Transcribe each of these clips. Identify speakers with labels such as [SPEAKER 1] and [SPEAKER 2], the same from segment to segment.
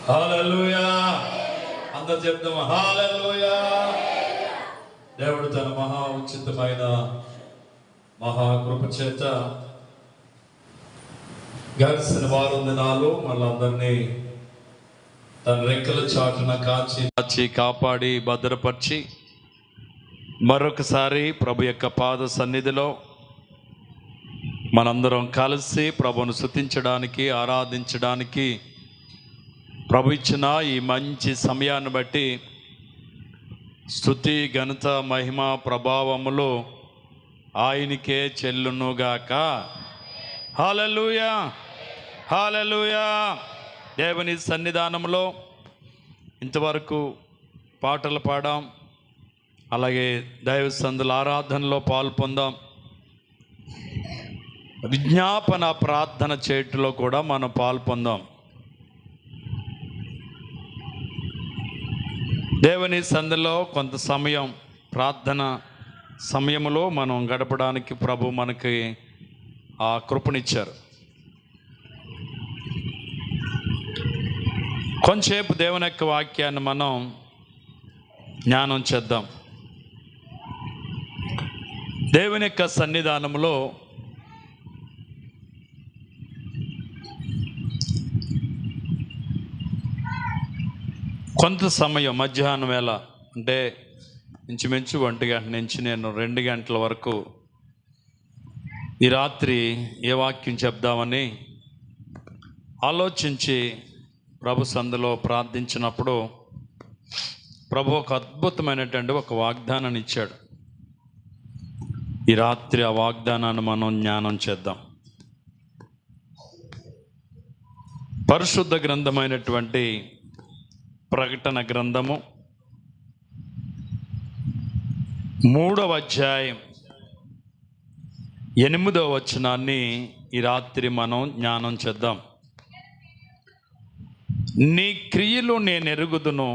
[SPEAKER 1] హల్లెలూయా. అందరూ చెప్తాం హల్లెలూయా. దేవుడు తన మహా ఉచితమైన మహాకృప చేత గడిచిన వారం దినాలు మళ్ళందరినీ తన రెక్కల చాటున కాచి కాపాడి భద్రపరిచి మరొకసారి ప్రభు యొక్క పాద సన్నిధిలో మనందరం కలిసి ప్రభువును స్తుతించడానికి ఆరాధించడానికి ప్రభు ఇచ్చిన ఈ మంచి సమయాన్ని బట్టి స్తుతి ఘనత మహిమ ప్రభావములు ఆయనకే చెల్లునుగాక. హల్లెలూయా హల్లెలూయా. దేవుని సన్నిధానంలో ఇంతవరకు పాటలు పాడాం, అలాగే దైవ సందుల ఆరాధనలో పాల్పొందాం, విజ్ఞాపన ప్రార్థన చేయటంలో కూడా మనం పాల్పొందాం. దేవుని సందులో కొంత సమయం ప్రార్థన సమయంలో మనం గడపడానికి ప్రభు మనకి ఆ కృపనిచ్చారు. కొంచెంసేపు దేవుని యొక్క వాక్యాన్ని మనం జ్ఞానం చేద్దాం. దేవుని యొక్క సన్నిధానంలో కొంత సమయం మధ్యాహ్నం వేళ అంటే ఇంచుమించు 1 గంట నుంచి నేను 2 గంటల వరకు ఈ రాత్రి ఏ వాక్యం చెప్దామని ఆలోచించి ప్రభు సందులో ప్రార్థించినప్పుడు ప్రభు ఒక అద్భుతమైనటువంటి ఒక వాగ్దానాన్ని ఇచ్చాడు. ఈ రాత్రి ఆ వాగ్దానాన్ని మనం జ్ఞానం చేద్దాం. పరిశుద్ధ గ్రంథమైనటువంటి ప్రకటన గ్రంథము 3వ అధ్యాయం 8వ వచనాన్ని ఈ రాత్రి మనం జ్ఞానం చేద్దాం. నీ క్రియలు నేను ఎరుగుదును,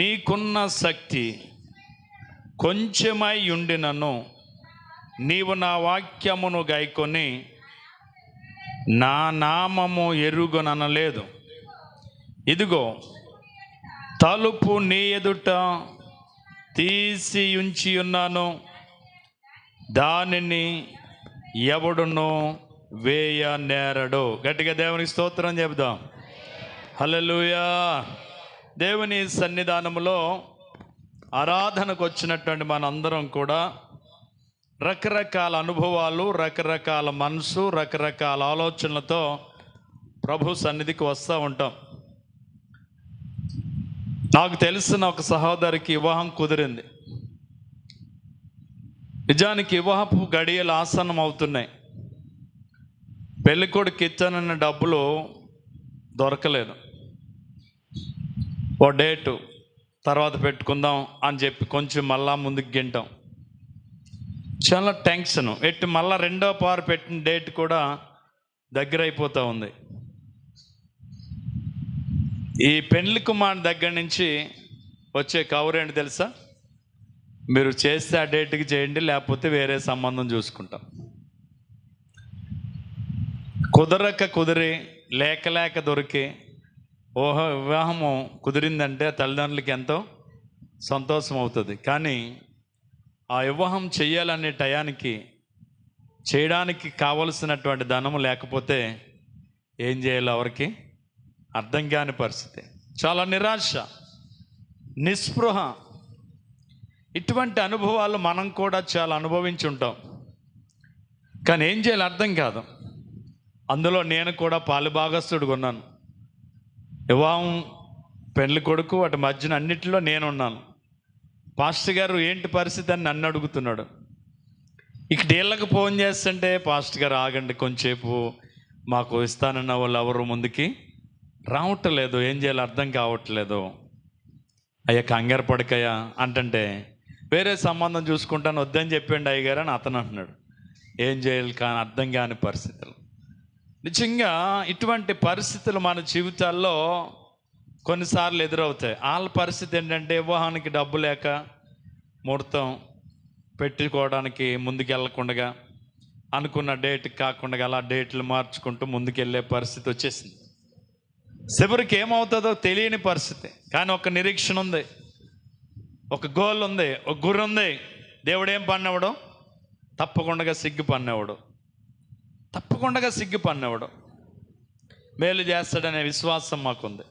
[SPEAKER 1] నీకున్న శక్తి కొంచెమై ఉండినను నీవు నా వాక్యమును గైకొని నా నామము ఎరుగుననలేదు. ఇదిగో తలుపు నీ ఎదుట తీసి ఉంచి ఉన్నాను, దానిని ఎవడునో వేయ నేరడు. గట్టిగా దేవునికి స్తోత్రం చెబుదాం. హల్లెలూయా. దేవుని సన్నిధానంలో ఆరాధనకు వచ్చినటువంటి మనందరం కూడా రకరకాల అనుభవాలు, రకరకాల మనసు, రకరకాల ఆలోచనలతో ప్రభు సన్నిధికి వస్తూ ఉంటాం. నాకు తెలిసిన ఒక సహోదరికి వివాహం కుదిరింది. నిజానికి వివాహపు గడియలు ఆసన్నం అవుతున్నాయి. పెళ్ళికొడుకు ఇచ్చానన్న డబ్బులు దొరకలేదు. ఓ డేటు తర్వాత పెట్టుకుందాం అని చెప్పి కొంచెం మళ్ళా ముందుకు గింటాం. చాలా టెన్షన్. మళ్ళా 2వ పారు పెట్టిన డేట్ కూడా దగ్గర అయిపోతూ ఉంది. ఈ పెళ్లి కుమార్ దగ్గర నుంచి వచ్చే కవర్ ఏంటి తెలుసా? మీరు చేస్తే ఆ డేట్కి చేయండి, లేకపోతే వేరే సంబంధం చూసుకుంటాం. కుదిరి లేక దొరికి వివాహము కుదిరిందంటే తల్లిదండ్రులకి ఎంతో సంతోషం అవుతుంది. కానీ ఆ వివాహం చేయాలనే టయానికి చేయడానికి కావలసినటువంటి ధనము లేకపోతే ఏం చేయాలో ఎవరికి అర్థం కాని పరిస్థితి. చాలా నిరాశ, నిస్పృహ. ఇటువంటి అనుభవాలు మనం కూడా చాలా అనుభవించి ఉంటాం. కానీ ఏం చేయాలో అర్థం కాదు. అందులో నేను కూడా పాలుభాగస్తుడిగా ఉన్నాను. వివాహం, పెళ్లి కొడుకు, వాటి మధ్యన అన్నిటిలో నేనున్నాను. పాస్టర్ గారు ఏంటి పరిస్థితి అని నన్ను అడుగుతున్నాడు. ఇక డీళ్ళకి ఫోన్ చేస్తుంటే, పాస్టర్ గారు ఆగండి కొంచెంసేపు, మాకు ఇస్తానన్న వాళ్ళు ఎవరు ముందుకి రావట్లేదు, ఏం చేయాలో అర్థం కావట్లేదు. అయ్యా కంగారు పడకయ్యా అంటే వేరే సంబంధం చూసుకుంటాను వద్దని చెప్పండి అయ్యగారు అని అతను అంటున్నాడు. ఏం చేయాలి కానీ అర్థం కాని పరిస్థితులు. నిజంగా ఇటువంటి పరిస్థితులు మన జీవితాల్లో కొన్నిసార్లు ఎదురవుతాయి. వాళ్ళ పరిస్థితి ఏంటంటే వివాహానికి డబ్బు లేక ముహూర్తం పెట్టుకోవడానికి ముందుకెళ్ళకుండా అనుకున్న డేట్ కాకుండా అలా డేట్లు మార్చుకుంటూ ముందుకెళ్ళే పరిస్థితి వచ్చేసింది. చివరికి ఏమవుతుందో తెలియని పరిస్థితి, కానీ ఒక నిరీక్షణ ఉంది, ఒక గోల్ ఉంది, ఒక గురి ఉంది. దేవుడు ఏం పన్నవాడు? తప్పకుండా సిగ్గుపన్నవాడు, తప్పకుండా సిగ్గుపన్నవాడు. మేలు చేస్తాడనే విశ్వాసం మాకుంది.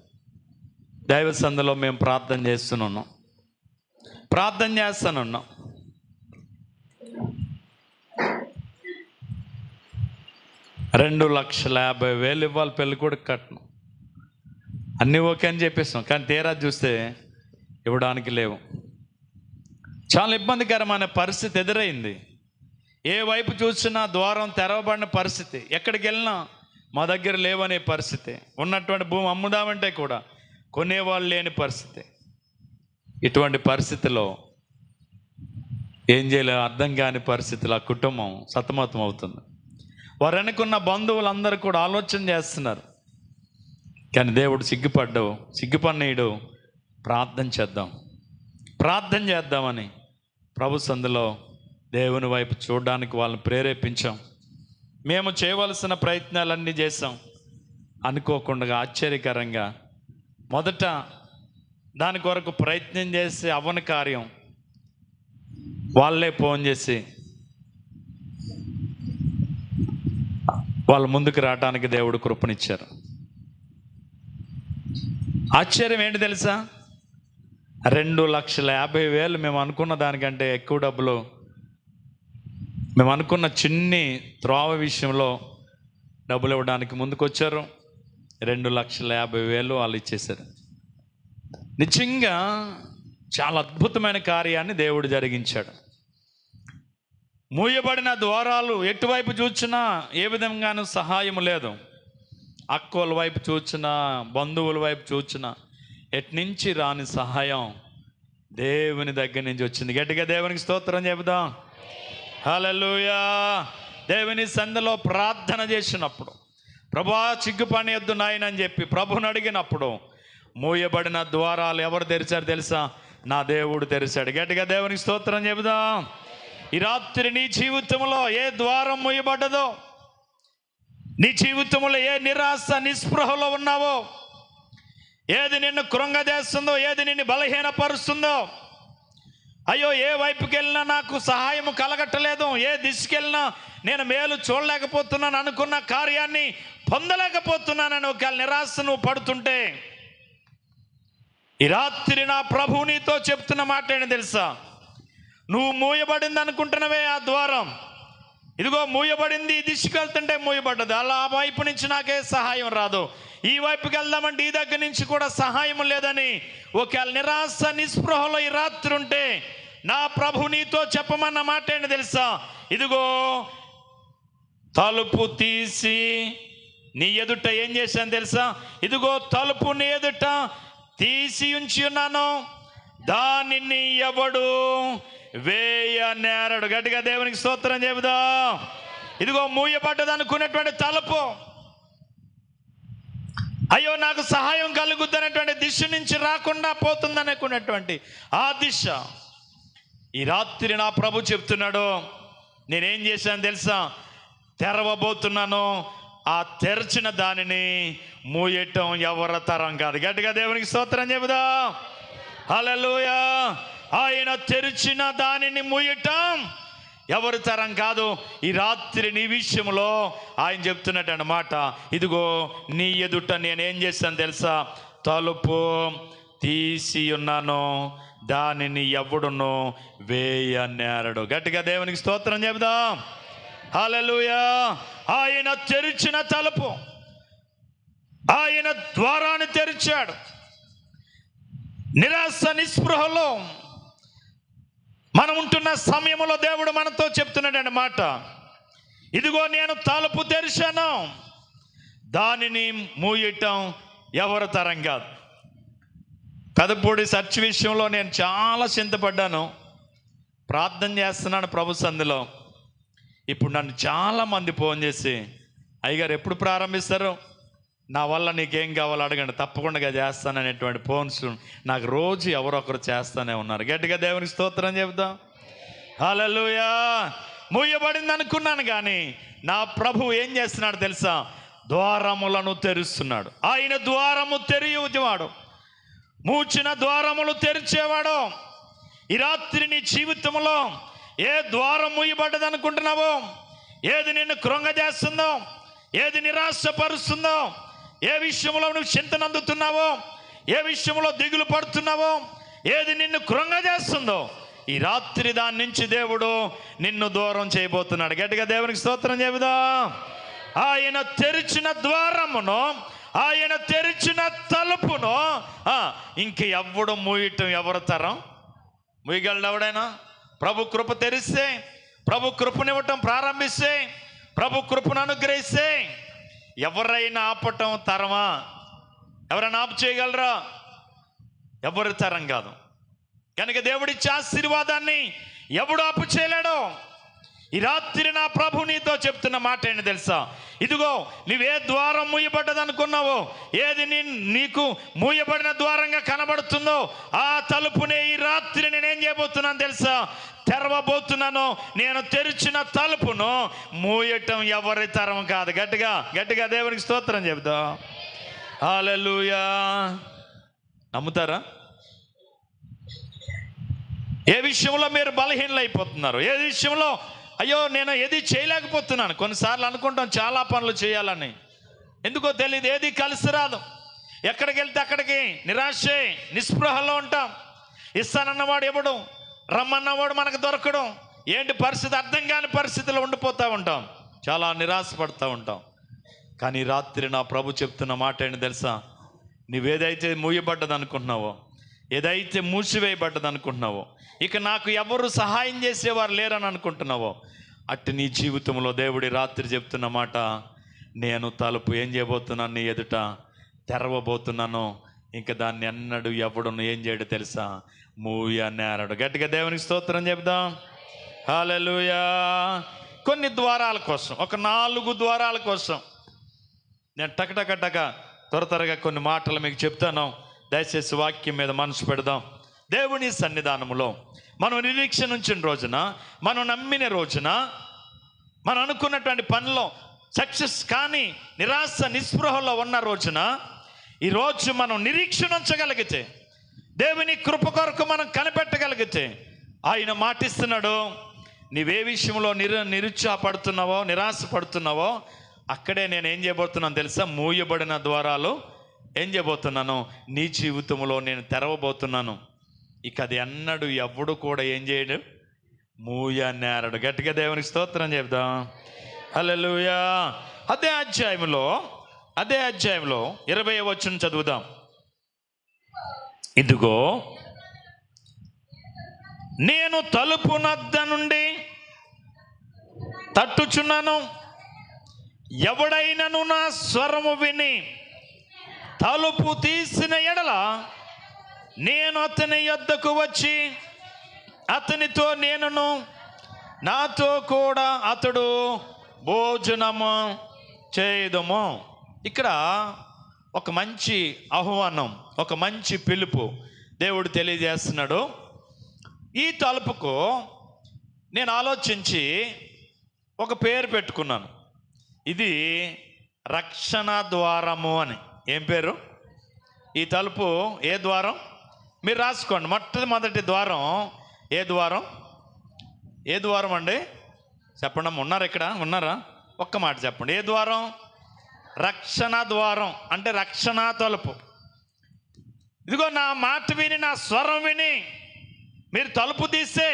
[SPEAKER 1] దైవ సందులో మేము ప్రార్థన చేస్తున్నాం. 2,50,000 ఇవ్వాలి పెళ్ళి కూడా కట్నం, అన్నీ ఓకే అని చెప్పేస్తాం. కానీ తీరా చూస్తే ఇవ్వడానికి లేవు. చాలా ఇబ్బందికరమైన పరిస్థితి ఎదురైంది. ఏ వైపు చూసినా ద్వారం తెరవబడిన పరిస్థితి, ఎక్కడికి వెళ్ళినా మా దగ్గర లేవనే పరిస్థితి, ఉన్నటువంటి భూమి అమ్ముదామంటే కూడా కొనేవాళ్ళు లేని పరిస్థితి. ఇటువంటి పరిస్థితిలో ఏం చేయలేదు, అర్థం కాని పరిస్థితిలో ఆ కుటుంబం సతమతం అవుతుంది. వారు అనుకున్న బంధువులందరూ కూడా ఆలోచన చేస్తున్నారు, కానీ దేవుడు సిగ్గుపన్నీయుడు ప్రార్థన చేద్దామని ప్రభు సందులో దేవుని వైపు చూడడానికి వాళ్ళని ప్రేరేపించాం. మేము చేయవలసిన ప్రయత్నాలన్నీ చేసాం. అనుకోకుండా ఆశ్చర్యకరంగా మొదట దాని కొరకు ప్రయత్నం చేసి అవ్వని కార్యం వాళ్ళే ఫోన్ చేసి వాళ్ళ ముందుకు రావడానికి దేవుడు కృపనిచ్చారు. ఆశ్చర్యం ఏంటి తెలుసా? 2,50,000 మేము అనుకున్న దానికంటే ఎక్కువ డబ్బులు, మేము అనుకున్న చిన్ని త్రోవ విషయంలో డబ్బులు ఇవ్వడానికి ముందుకొచ్చారు. 2,50,000 వాళ్ళు ఇచ్చేశారు. నిజంగా చాలా అద్భుతమైన కార్యాన్ని దేవుడు జరిగించాడు. మూయబడిన ద్వారాలు ఎటువైపు చూచినా ఏ విధంగానూ సహాయం లేదు. అక్కోల వైపు చూచినా, బంధువుల వైపు చూచినా ఎట్నుంచి రాని సహాయం దేవుని దగ్గర నుంచి వచ్చింది. గట్టిగా దేవునికి స్తోత్రం చెబుదాం. హల్లెలూయా. దేవుని సందులో ప్రార్థన చేసినప్పుడు, ప్రభువా సిగ్గుపడనొద్దు నాయన అని చెప్పి ప్రభుని అడిగినప్పుడు మూయబడిన ద్వారాలు ఎవరు తెరిచారు తెలుసా? నా దేవుడు తెరిచాడు. గట్టిగా దేవునికి స్తోత్రం చెబుదాం. ఈ రాత్రి నీ జీవితంలో ఏ ద్వారం మూయబడ్డదో, నీ జీవితంలో ఏ నిరాశ నిస్పృహలో ఉన్నావో, ఏది నిన్ను కృంగజేస్తుందో, ఏది నిన్ను బలహీనపరుస్తుందో, అయ్యో ఏ వైపుకి వెళ్ళినా నాకు సహాయం కలగట్టలేదు, ఏ దిశకి వెళ్ళినా నేను మేలు చూడలేకపోతున్నాను, అనుకున్న కార్యాన్ని పొందలేకపోతున్నానని ఒకవేళ నిరాశ నువ్వు పడుతుంటే, ఈ రాత్రి నా ప్రభు నీతో చెప్తున్న మాట ఏంటి తెలుసా? నువ్వు మూయబడింది అనుకుంటున్నవే ఆ ద్వారం, ఇదిగో మూయబడింది. ఈ దిశకి వెళ్తుంటే మూయబడ్డది, అలా ఆ వైపు నుంచి నాకే సహాయం రాదు, ఈ వైపుకి వెళ్దామంటే ఈ దగ్గర నుంచి కూడా సహాయం లేదని ఒకవేళ నిరాశ నిస్పృహలో ఈ రాత్రి ఉంటే, నా ప్రభు నీతో చెప్పమన్న మాట ఏంటి తెలుసా? ఇదిగో తలుపు తీసి నీ ఎదుట ఏం చేశాను తెలుసా? ఇదిగో తలుపు నీ ఎదుట తీసి ఉంచి ఉన్నాను, దానిని ఎవడు వేయనేరడు. గట్టిగా దేవునికి స్తోత్రం చెబుదాం. ఇదిగో మూయబడ్డది అనుకునేటువంటి తలుపు, అయ్యో నాకు సహాయం కలుగుద్దనేటువంటి దిశ నుంచి రాకుండా పోతుందనుకున్నటువంటి ఆ దిశ ఈ రాత్రి నా ప్రభు చెప్తున్నాడు, నేనేం చేశాను తెలుసా? తెరవబోతున్నాను, ఆ తెరిచిన దానిని మూయటం ఎవరి తరం కాదు. గట్టిగా దేవునికి స్తోత్రం చెబుదాం. హల్లెలూయా. ఆయన తెరిచిన దానిని మూయటం ఎవరి తరం కాదు. ఈ రాత్రి నీ విషయంలో ఆయన చెప్తున్నట్టు అన్నమాట, ఇదిగో నీ ఎదుట నేనేం చేశాను తెలుసా? తలుపు తీసి ఉన్నాను, దానిని ఎవడును వేయనేరడు. గట్టిగా దేవునికి స్తోత్రం చెబుదాం. హల్లెలూయా. ఆయన తెరిచిన తలుపు, ఆయన ద్వారాన్ని తెరిచాడు. నిరాశ నిస్పృహలో మనం ఉంటున్న సమయంలో దేవుడు మనతో చెప్తున్నాడు మాట, ఇదిగో నేను తలుపు తెరిచాను, దానిని మూయటం ఎవరి తరం కాదు. పెదపూడి సర్చ్ విషయంలో నేను చాలా చింతపడ్డాను, ప్రార్థన చేస్తున్నాను ప్రభు సందులో. ఇప్పుడు నన్ను చాలామంది ఫోన్ చేసి, అయ్యగారు ఎప్పుడు ప్రారంభిస్తారు, నా వల్ల నీకేం కావాలో అడగండి, తప్పకుండా చేస్తాననేటువంటి ఫోన్స్ నాకు రోజు ఎవరొకరు చేస్తూనే ఉన్నారు. గట్టిగా దేవునికి స్తోత్రం చెబుదాం. హల్లెలూయా. మూయబడింది అనుకున్నాను, కానీ నా ప్రభు ఏం చేస్తున్నాడు తెలుసా? ద్వారములను తెరుస్తున్నాడు. ఆయన ద్వారము తెరియువాడు, మూచిన ద్వారములు తెరిచేవాడు. ఈ రాత్రి నీ జీవితంలో ఏ ద్వారం మూయబడ్డది అనుకుంటున్నావో, ఏది నిన్ను కృంగజేస్తుందో, ఏది నిరాశపరుస్తుందో, ఏ విషయంలో నువ్వు చింతనందుతున్నావో, ఏ విషయంలో దిగులు పడుతున్నావో, ఏది నిన్ను కృంగజేస్తుందో, ఈ రాత్రి దాని నుంచి దేవుడు నిన్ను దూరం చేయబోతున్నాడు. గట్టిగా దేవునికి స్తోత్రం చెబుదాం. ఆయన తెరిచిన ద్వారమును, ఆయన తెరిచిన తలుపును ఇంక ఎవ్వడు మూయటం ఎవరి తరం? మూయగలడు ఎవడైనా? ప్రభు కృప తెరిస్తే, ప్రభు కృపనివ్వటం ప్రారంభిస్తే, ప్రభు కృపను అనుగ్రహిస్తే ఎవరైనా ఆపటం తరమా? ఎవరైనా ఆపు చేయగలరా? ఎవరి తరం కాదు. కనుక దేవుడిచ్చే ఆశీర్వాదాన్ని ఎవడు ఆపు చేయలేడు. ఈ రాత్రి నా ప్రభు నీతో చెప్తున్న మాట ఏంటి తెలుసా? ఇదిగో, నువ్వే ద్వారం మూయబడ్డది అనుకున్నావో, ఏది నీకు మూయబడిన ద్వారంగా కనబడుతుందో, ఆ తలుపునే ఈ రాత్రి నేనేం చేయబోతున్నాను తెలుసా? తెరవబోతున్నాను. నేను తెరిచిన తలుపును మూయటం ఎవరి తరం కాదు. గట్టిగా గట్టిగా దేవునికి స్తోత్రం చెబుతా. హల్లెలూయా. నమ్ముతారా? ఏ విషయంలో మీరు బలహీనలు అయిపోతున్నారు? ఏ విషయంలో అయ్యో నేను ఏది చేయలేకపోతున్నాను? కొన్నిసార్లు అనుకుంటాం చాలా పనులు చేయాలని, ఎందుకో తెలియదు, ఏది కలిసి రాదు. ఎక్కడికి వెళ్తే అక్కడికి నిరాశే, నిస్పృహలో ఉంటాం. ఇస్తానన్నవాడు ఎవడు, రమ్మన్నవాడు మనకు దొరకడం, ఏంటి పరిస్థితి అర్థం కాని పరిస్థితిలో ఉండిపోతూ ఉంటాం, చాలా నిరాశపడుతూ ఉంటాం. కానీ రాత్రి నా ప్రభు చెప్తున్న మాట ఏంటి తెలుసా? నువ్వేదైతే మూయబడ్డది అనుకుంటున్నావో, ఏదైతే మూసివేయబడ్డది అనుకుంటున్నావో, ఇక నాకు ఎవరు సహాయం చేసేవారు లేరని అనుకుంటున్నావో, అట్టి నీ జీవితంలో దేవుడి రాత్రి చెప్తున్న మాట, నేను తలుపు ఏం చేయబోతున్నాను, నీ ఎదుట తెరవబోతున్నాను. ఇంకా దాన్ని ఎన్నడూ ఎవడును ఏం చేయడు తెలుసా? మూయ నేరడు. గట్టిగా దేవునికి స్తోత్రం చెప్దాం. హల్లెలూయా. కొన్ని ద్వారాల కోసం, ఒక 4 ద్వారాల కోసం నేను టక త్వరగా కొన్ని మాటలు మీకు చెప్తాను. దయచేసి వాక్యం మీద మనసు పెడదాం. దేవుని సన్నిధానంలో మనం నిరీక్షణ ఉంచిన రోజున, మనం నమ్మిన రోజున, మనం అనుకున్నటువంటి పనిలో సక్సెస్ కానీ నిరాశ నిస్పృహలో ఉన్న రోజున, ఈరోజు మనం నిరీక్షణ ఉంచగలిగితే, దేవుని కృప కొరకు మనం కనిపెట్టగలిగితే, ఆయన మాటిస్తున్నాడు, నీవే విషయంలో నిరుత్సాహపడుతున్నావో, నిరాశ పడుతున్నావో, అక్కడే నేను ఏం చేయబోతున్నాను తెలుసా? మూయబడిన ద్వారాలు ఏం చేయబోతున్నాను? నీ జీవితంలో నేను తెరవబోతున్నాను. ఇక అది ఎన్నడూ ఎవడు కూడా ఏం చేయడు, మూయ నేరడు. గట్టిగా దేవునికి స్తోత్రం చెప్దాం. హల్లెలూయా. అదే అధ్యాయంలో 20వ వచనం చదువుదాం. ఇదిగో, నేను తలుపు నద్ద నుండి తట్టుచున్నాను. ఎవడైనను నా స్వరము విని తలుపు తీసిన ఎడల నేను అతని యొద్దకు వచ్చి అతనితో నేనును, నాతో కూడా అతడు భోజనము చేయుదుము. ఇక్కడ ఒక మంచి ఆహ్వానం, ఒక మంచి పిలుపు దేవుడు తెలియజేస్తున్నాడు. ఈ తలుపుకు నేను ఆలోచించి ఒక పేరు పెట్టుకున్నాను. ఇది రక్షణ ద్వారము అని. ఏం పేరు? ఈ తలుపు ఏ ద్వారం? మీరు రాసుకోండి. మొట్టమొదటి ద్వారం ఏ ద్వారం? ఏ ద్వారం అండి? చెప్పండి. ఉన్నారా? ఇక్కడ ఉన్నారా? ఒక్క మాట చెప్పండి. ఏ ద్వారం? రక్షణ ద్వారం. అంటే రక్షణ తలుపు. ఇదిగో, నా మాట విని, నా స్వరం విని మీరు తలుపు తీస్తే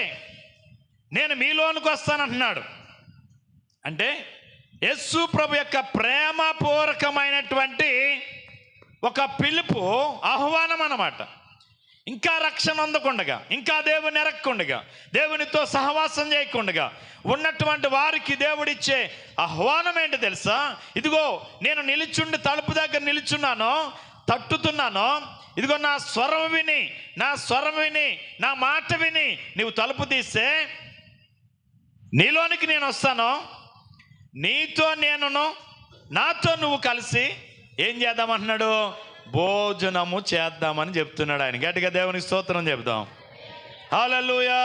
[SPEAKER 1] నేను మీలోనికి వస్తానంటున్నాడు. అంటే యేసు ప్రభు యొక్క ప్రేమపూర్వకమైనటువంటి ఒక పిలుపు, ఆహ్వానం అన్నమాట. ఇంకా రక్షణ అందకుండగా, ఇంకా దేవుని ఎరక్కుండగా, దేవునితో సహవాసం చేయకుండగా ఉన్నటువంటి వారికి దేవుడిచ్చే ఆహ్వానం ఏంటి తెలుసా? ఇదిగో, నేను నిలుచుండి తలుపు దగ్గర నిలుచున్నాను, తట్టుతున్నాను. ఇదిగో, నా స్వరం విని, నా మాట విని నువ్వు తలుపు తీస్తే నీలోనికి నేను వస్తాను. నీతో నేనును, నాతో నువ్వు కలిసి ఏం చేద్దామంటున్నాడు? భోజనము చేద్దామని చెప్తున్నాడు ఆయన. గట్టిగా దేవునికి స్తోత్రం చెప్దాం. హల్లెలూయా.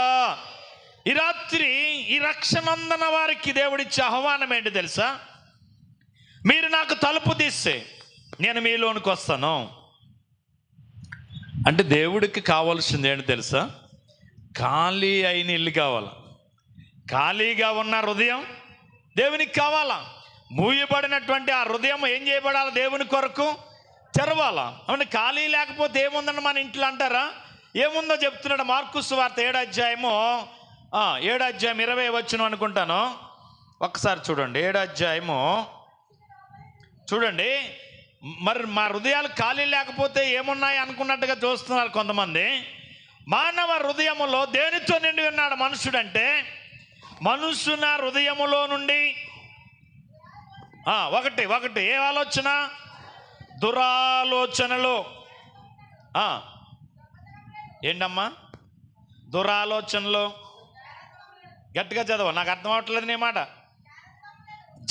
[SPEAKER 1] ఈ రాత్రి ఈ రక్షణ అందన వారికి దేవుడిచ్చే ఆహ్వానం ఏంటి తెలుసా? మీరు నాకు తలుపు తీస్తే నేను మీలోనికి వస్తాను. అంటే దేవుడికి కావాల్సింది ఏంటి తెలుసా? ఖాళీ అయిన ఇల్లు కావాలా, ఖాళీగా ఉన్న హృదయం దేవునికి కావాలా. మూయబడినటువంటి ఆ హృదయం ఏం చేయబడాలి? దేవుని కొరకు తెరవాలా. అవును, ఖాళీ లేకపోతే ఏముందని మన ఇంట్లో అంటారా? ఏముందో చెప్తున్నాడు మార్కు సువార్త 7వ అధ్యాయము 20 వచ్చును అనుకుంటాను. ఒక్కసారి చూడండి, 7వ అధ్యాయము చూడండి. మరి మా హృదయాలు ఖాళీ లేకపోతే ఏమున్నాయి అనుకున్నట్టుగా చూస్తున్నారు కొంతమంది. మానవ హృదయములో దేనితో నిండి ఉన్నాడు మనుషుడంటే, మనుషున హృదయములో నుండి ఒకటి ఏ ఆలోచన? దురాలోచనలు. ఏంటమ్మా దురాలోచనలు? గట్టిగా చదవ, నాకు అర్థం అవట్లేదు నీ మాట.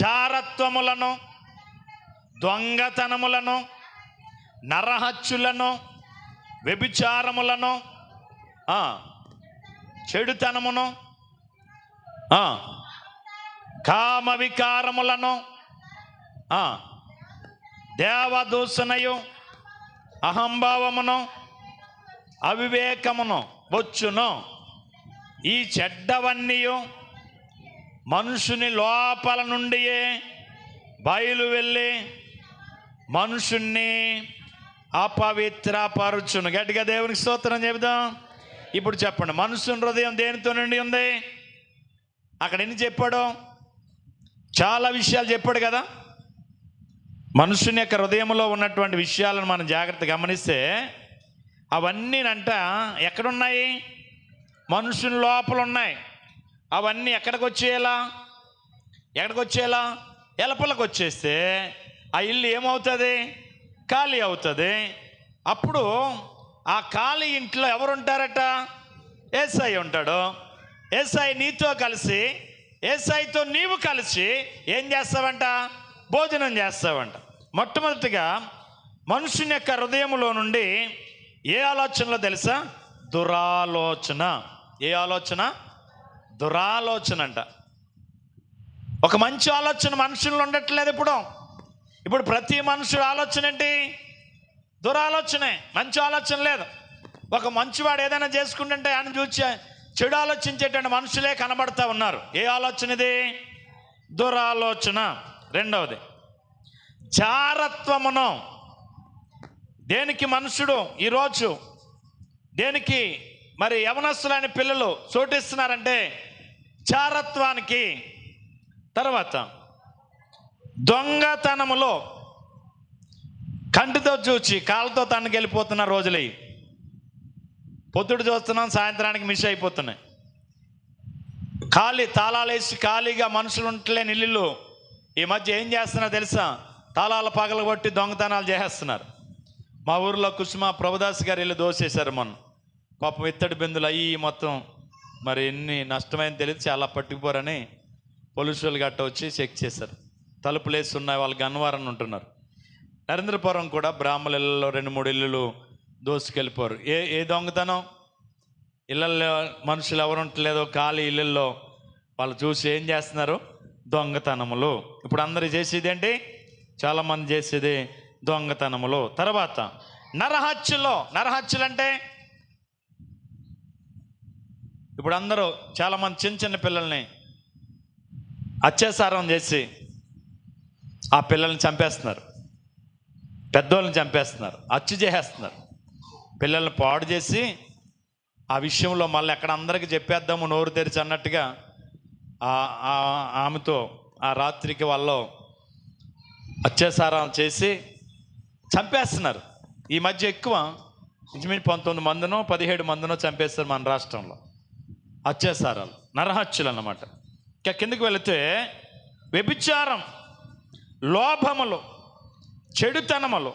[SPEAKER 1] జారత్వములను, దొంగతనములను, నరహత్యులను, వ్యభిచారములను, చెడుతనమును, కామ వికారములను, దేవదూషణయు, అహంభావమును, అవివేకమును వచ్చును. ఈ చెడ్డవన్నీ మనుషుని లోపల నుండియే బయలు వెళ్ళి మనుషుణ్ణి అపవిత్రపరుచును. గట్టిగా దేవునికి స్తోత్రం చెబుదాం. ఇప్పుడు చెప్పండి, మనుషుని హృదయం దేనితో నుండి ఉంది? అక్కడ ఎన్ని చెప్పాడు? చాలా విషయాలు చెప్పాడు కదా. మనుషుని యొక్క హృదయంలో ఉన్నటువంటి విషయాలను మనం జాగ్రత్తగా గమనిస్తే అవన్నీనంట ఎక్కడున్నాయి? మనుషుని లోపల ఉన్నాయి. అవన్నీ ఎక్కడికి వచ్చేయాలా? ఎలపలకు వచ్చేస్తే ఆ ఇల్లు ఏమవుతుంది? ఖాళీ అవుతుంది. అప్పుడు ఆ ఖాళీ ఇంట్లో ఎవరుంటారట? యేసై ఉంటాడు. యేసై నీతో కలిసి, యేసైతో నీవు కలిసి ఏం చేస్తావంట? భోజనం చేస్తావంట. మొట్టమొదటిగా మనుషుని యొక్క హృదయంలో నుండి ఏ ఆలోచనలో తెలుసా? దురాలోచన. ఏ ఆలోచన? దురాలోచన అంట. ఒక మంచి ఆలోచన మనుషుల్లో ఉండట్లేదు. ఇప్పుడు ప్రతి మనుషుడు ఆలోచన ఏంటి? దురాలోచనే, మంచి ఆలోచన లేదు. ఒక మంచివాడు ఏదైనా చేసుకుంటుంటే ఆయన చూసి చెడు ఆలోచించేటువంటి మనుషులే కనబడతా ఉన్నారు. ఏ ఆలోచన ఇది? దురాలోచన. రెండవది జారత్వమును. దేనికి మనుషుడు ఈరోజు, దేనికి మరి యవనస్తులైన పిల్లలు చోటిస్తున్నారంటే జారత్వానికి. తర్వాత దొంగతనములో కంటితో చూచి కాళ్ళతో తన్నుకెళ్ళిపోతున్న రోజులు. పొద్దుడు చూస్తున్నాం, సాయంత్రానికి మిస్ అయిపోతున్నాయి. ఖాళీ తాళాలేసి ఖాళీగా మనుషులు ఉండలేని ఇల్లు ఈ మధ్య ఏం చేస్తున్నారు తెలుసా? తాళాలు పగలగొట్టి దొంగతనాలు చేసేస్తున్నారు. మా ఊరిలో కుసుమ ప్రభుదాస్ గారు ఇల్లు దోసేశారు మొన్న. పాపం ఇత్తడి బిందులు అయ్యి మొత్తం మరి ఎన్ని నష్టమైంది తెలియదు. చాలా పట్టుకుపోరని పోలీసులు గట్ట వచ్చి చెక్ చేశారు. తలుపులు వేసి ఉన్నాయి. వాళ్ళు గన్నవరం ఉంటున్నారు. నరేంద్రపురం కూడా బ్రాహ్మణ ఇళ్ళలో 2-3 ఇల్లులు దోసుకెళ్ళిపోరు. ఏ దొంగతనం? ఇళ్ళల్లో మనుషులు ఎవరు ఉండలేదో ఖాళీ ఇళ్ళల్లో వాళ్ళు చూసి ఏం చేస్తున్నారు? దొంగతనములు. ఇప్పుడు అందరూ చేసేది ఏంటి? చాలామంది చేసేది దొంగతనములు. తర్వాత నరహత్యలు అంటే ఇప్పుడు అందరూ చాలామంది చిన్న పిల్లల్ని అత్యాచారం చేసి ఆ పిల్లల్ని చంపేస్తున్నారు, పెద్దోళ్ళని చంపేస్తున్నారు, హత్య చేసేస్తున్నారు. పిల్లల్ని పాడు చేసి ఆ విషయంలో మళ్ళీ ఎక్కడ అందరికీ చెప్పేద్దాము నోరు తెరిచి అన్నట్టుగా ఆమెతో ఆ రాత్రికి వాళ్ళు అత్యాచారం చేసి చంపేస్తున్నారు. ఈ మధ్య ఎక్కువ ఇంచుమించు 19 మందినో 17 మందినో చంపేస్తారు మన రాష్ట్రంలో. అత్యాచారాలు, నరహత్యలు అన్నమాట. ఇక కిందకి వెళితే వ్యభిచారం, లోభములు, చెడుతనములు,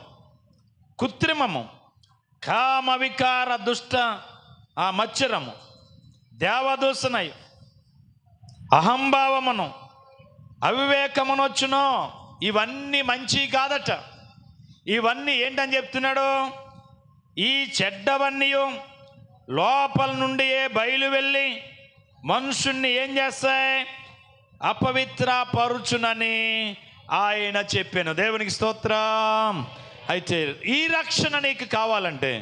[SPEAKER 1] కృత్రిమము, కామ వికార దుష్ట మత్సరము, దేవదూషణయు, అహంభావమును, అవివేకమునొచ్చును. ఇవన్నీ మంచి కాదట. ఇవన్నీ ఏంటని చెప్తున్నాడు? ఈ చెడ్డవన్నీ లోపల నుండి బయలు వెళ్ళి మనుషుణ్ణి ఏం చేస్తాయి? అపవిత్ర పరుచునని ఆయన చెప్పాను. దేవునికి స్తోత్రం. అయితే ఈ రక్షణ నీకు కావాలంటే,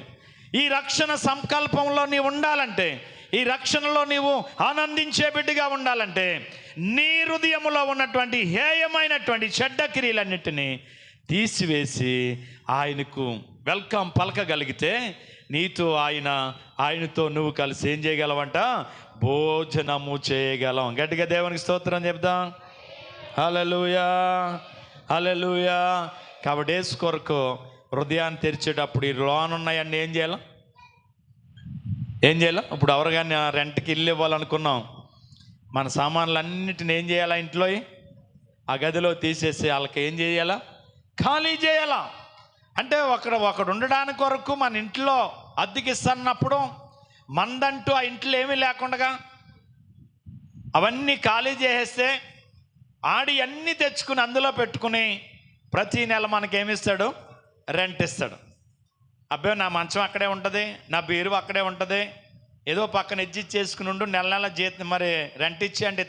[SPEAKER 1] ఈ రక్షణ సంకల్పంలో నీవు ఉండాలంటే, ఈ రక్షణలో నీవు ఆనందించే బిడ్డగా ఉండాలంటే, నీ హృదయములో ఉన్నటువంటి హేయమైనటువంటి చెడ్డ క్రియలన్నిటినీ తీసివేసి ఆయనకు వెల్కమ్ పలకగలిగితే, నీతో ఆయనతో నువ్వు కలిసి ఏం చేయగలవంట? భోజనము చేయగలం. గట్టిగా దేవునికి స్తోత్రం చెప్దాం. హల్లెలూయా, హల్లెలూయా. కాబట్టి యేసు కొరకు హృదయాన్ని తెరిచేటప్పుడు ఈ లోనున్నాయన్నీ ఏం చేయాలి? ఇప్పుడు ఎవరిగాని రెంట్కి ఇల్లు ఇవ్వాలనుకున్నాం, మన సామాన్లన్నిటిని ఏం చేయాలా? ఇంట్లో ఆ గదిలో తీసేసి వాళ్ళకి ఏం చేయాలా? ఖాళీ చేయాలా. అంటే ఒకడు ఉండడానికి కొరకు మన ఇంట్లో అద్దెకిస్తున్నప్పుడు మందంటూ ఆ ఇంట్లో ఏమీ లేకుండా అవన్నీ ఖాళీ చేసేస్తే ఆడి అన్నీ తెచ్చుకుని అందులో పెట్టుకుని ప్రతీ నెల మనకేమిస్తాడు? రెంట్ ఇస్తాడు. అబ్బాయి నా మంచం అక్కడే ఉంటుంది, నా బీరువు అక్కడే ఉంటుంది, ఏదో పక్కన చేసుకుని ఉండు, నెల నెల జీతం మరి రెంట్ ఇచ్చి అంటే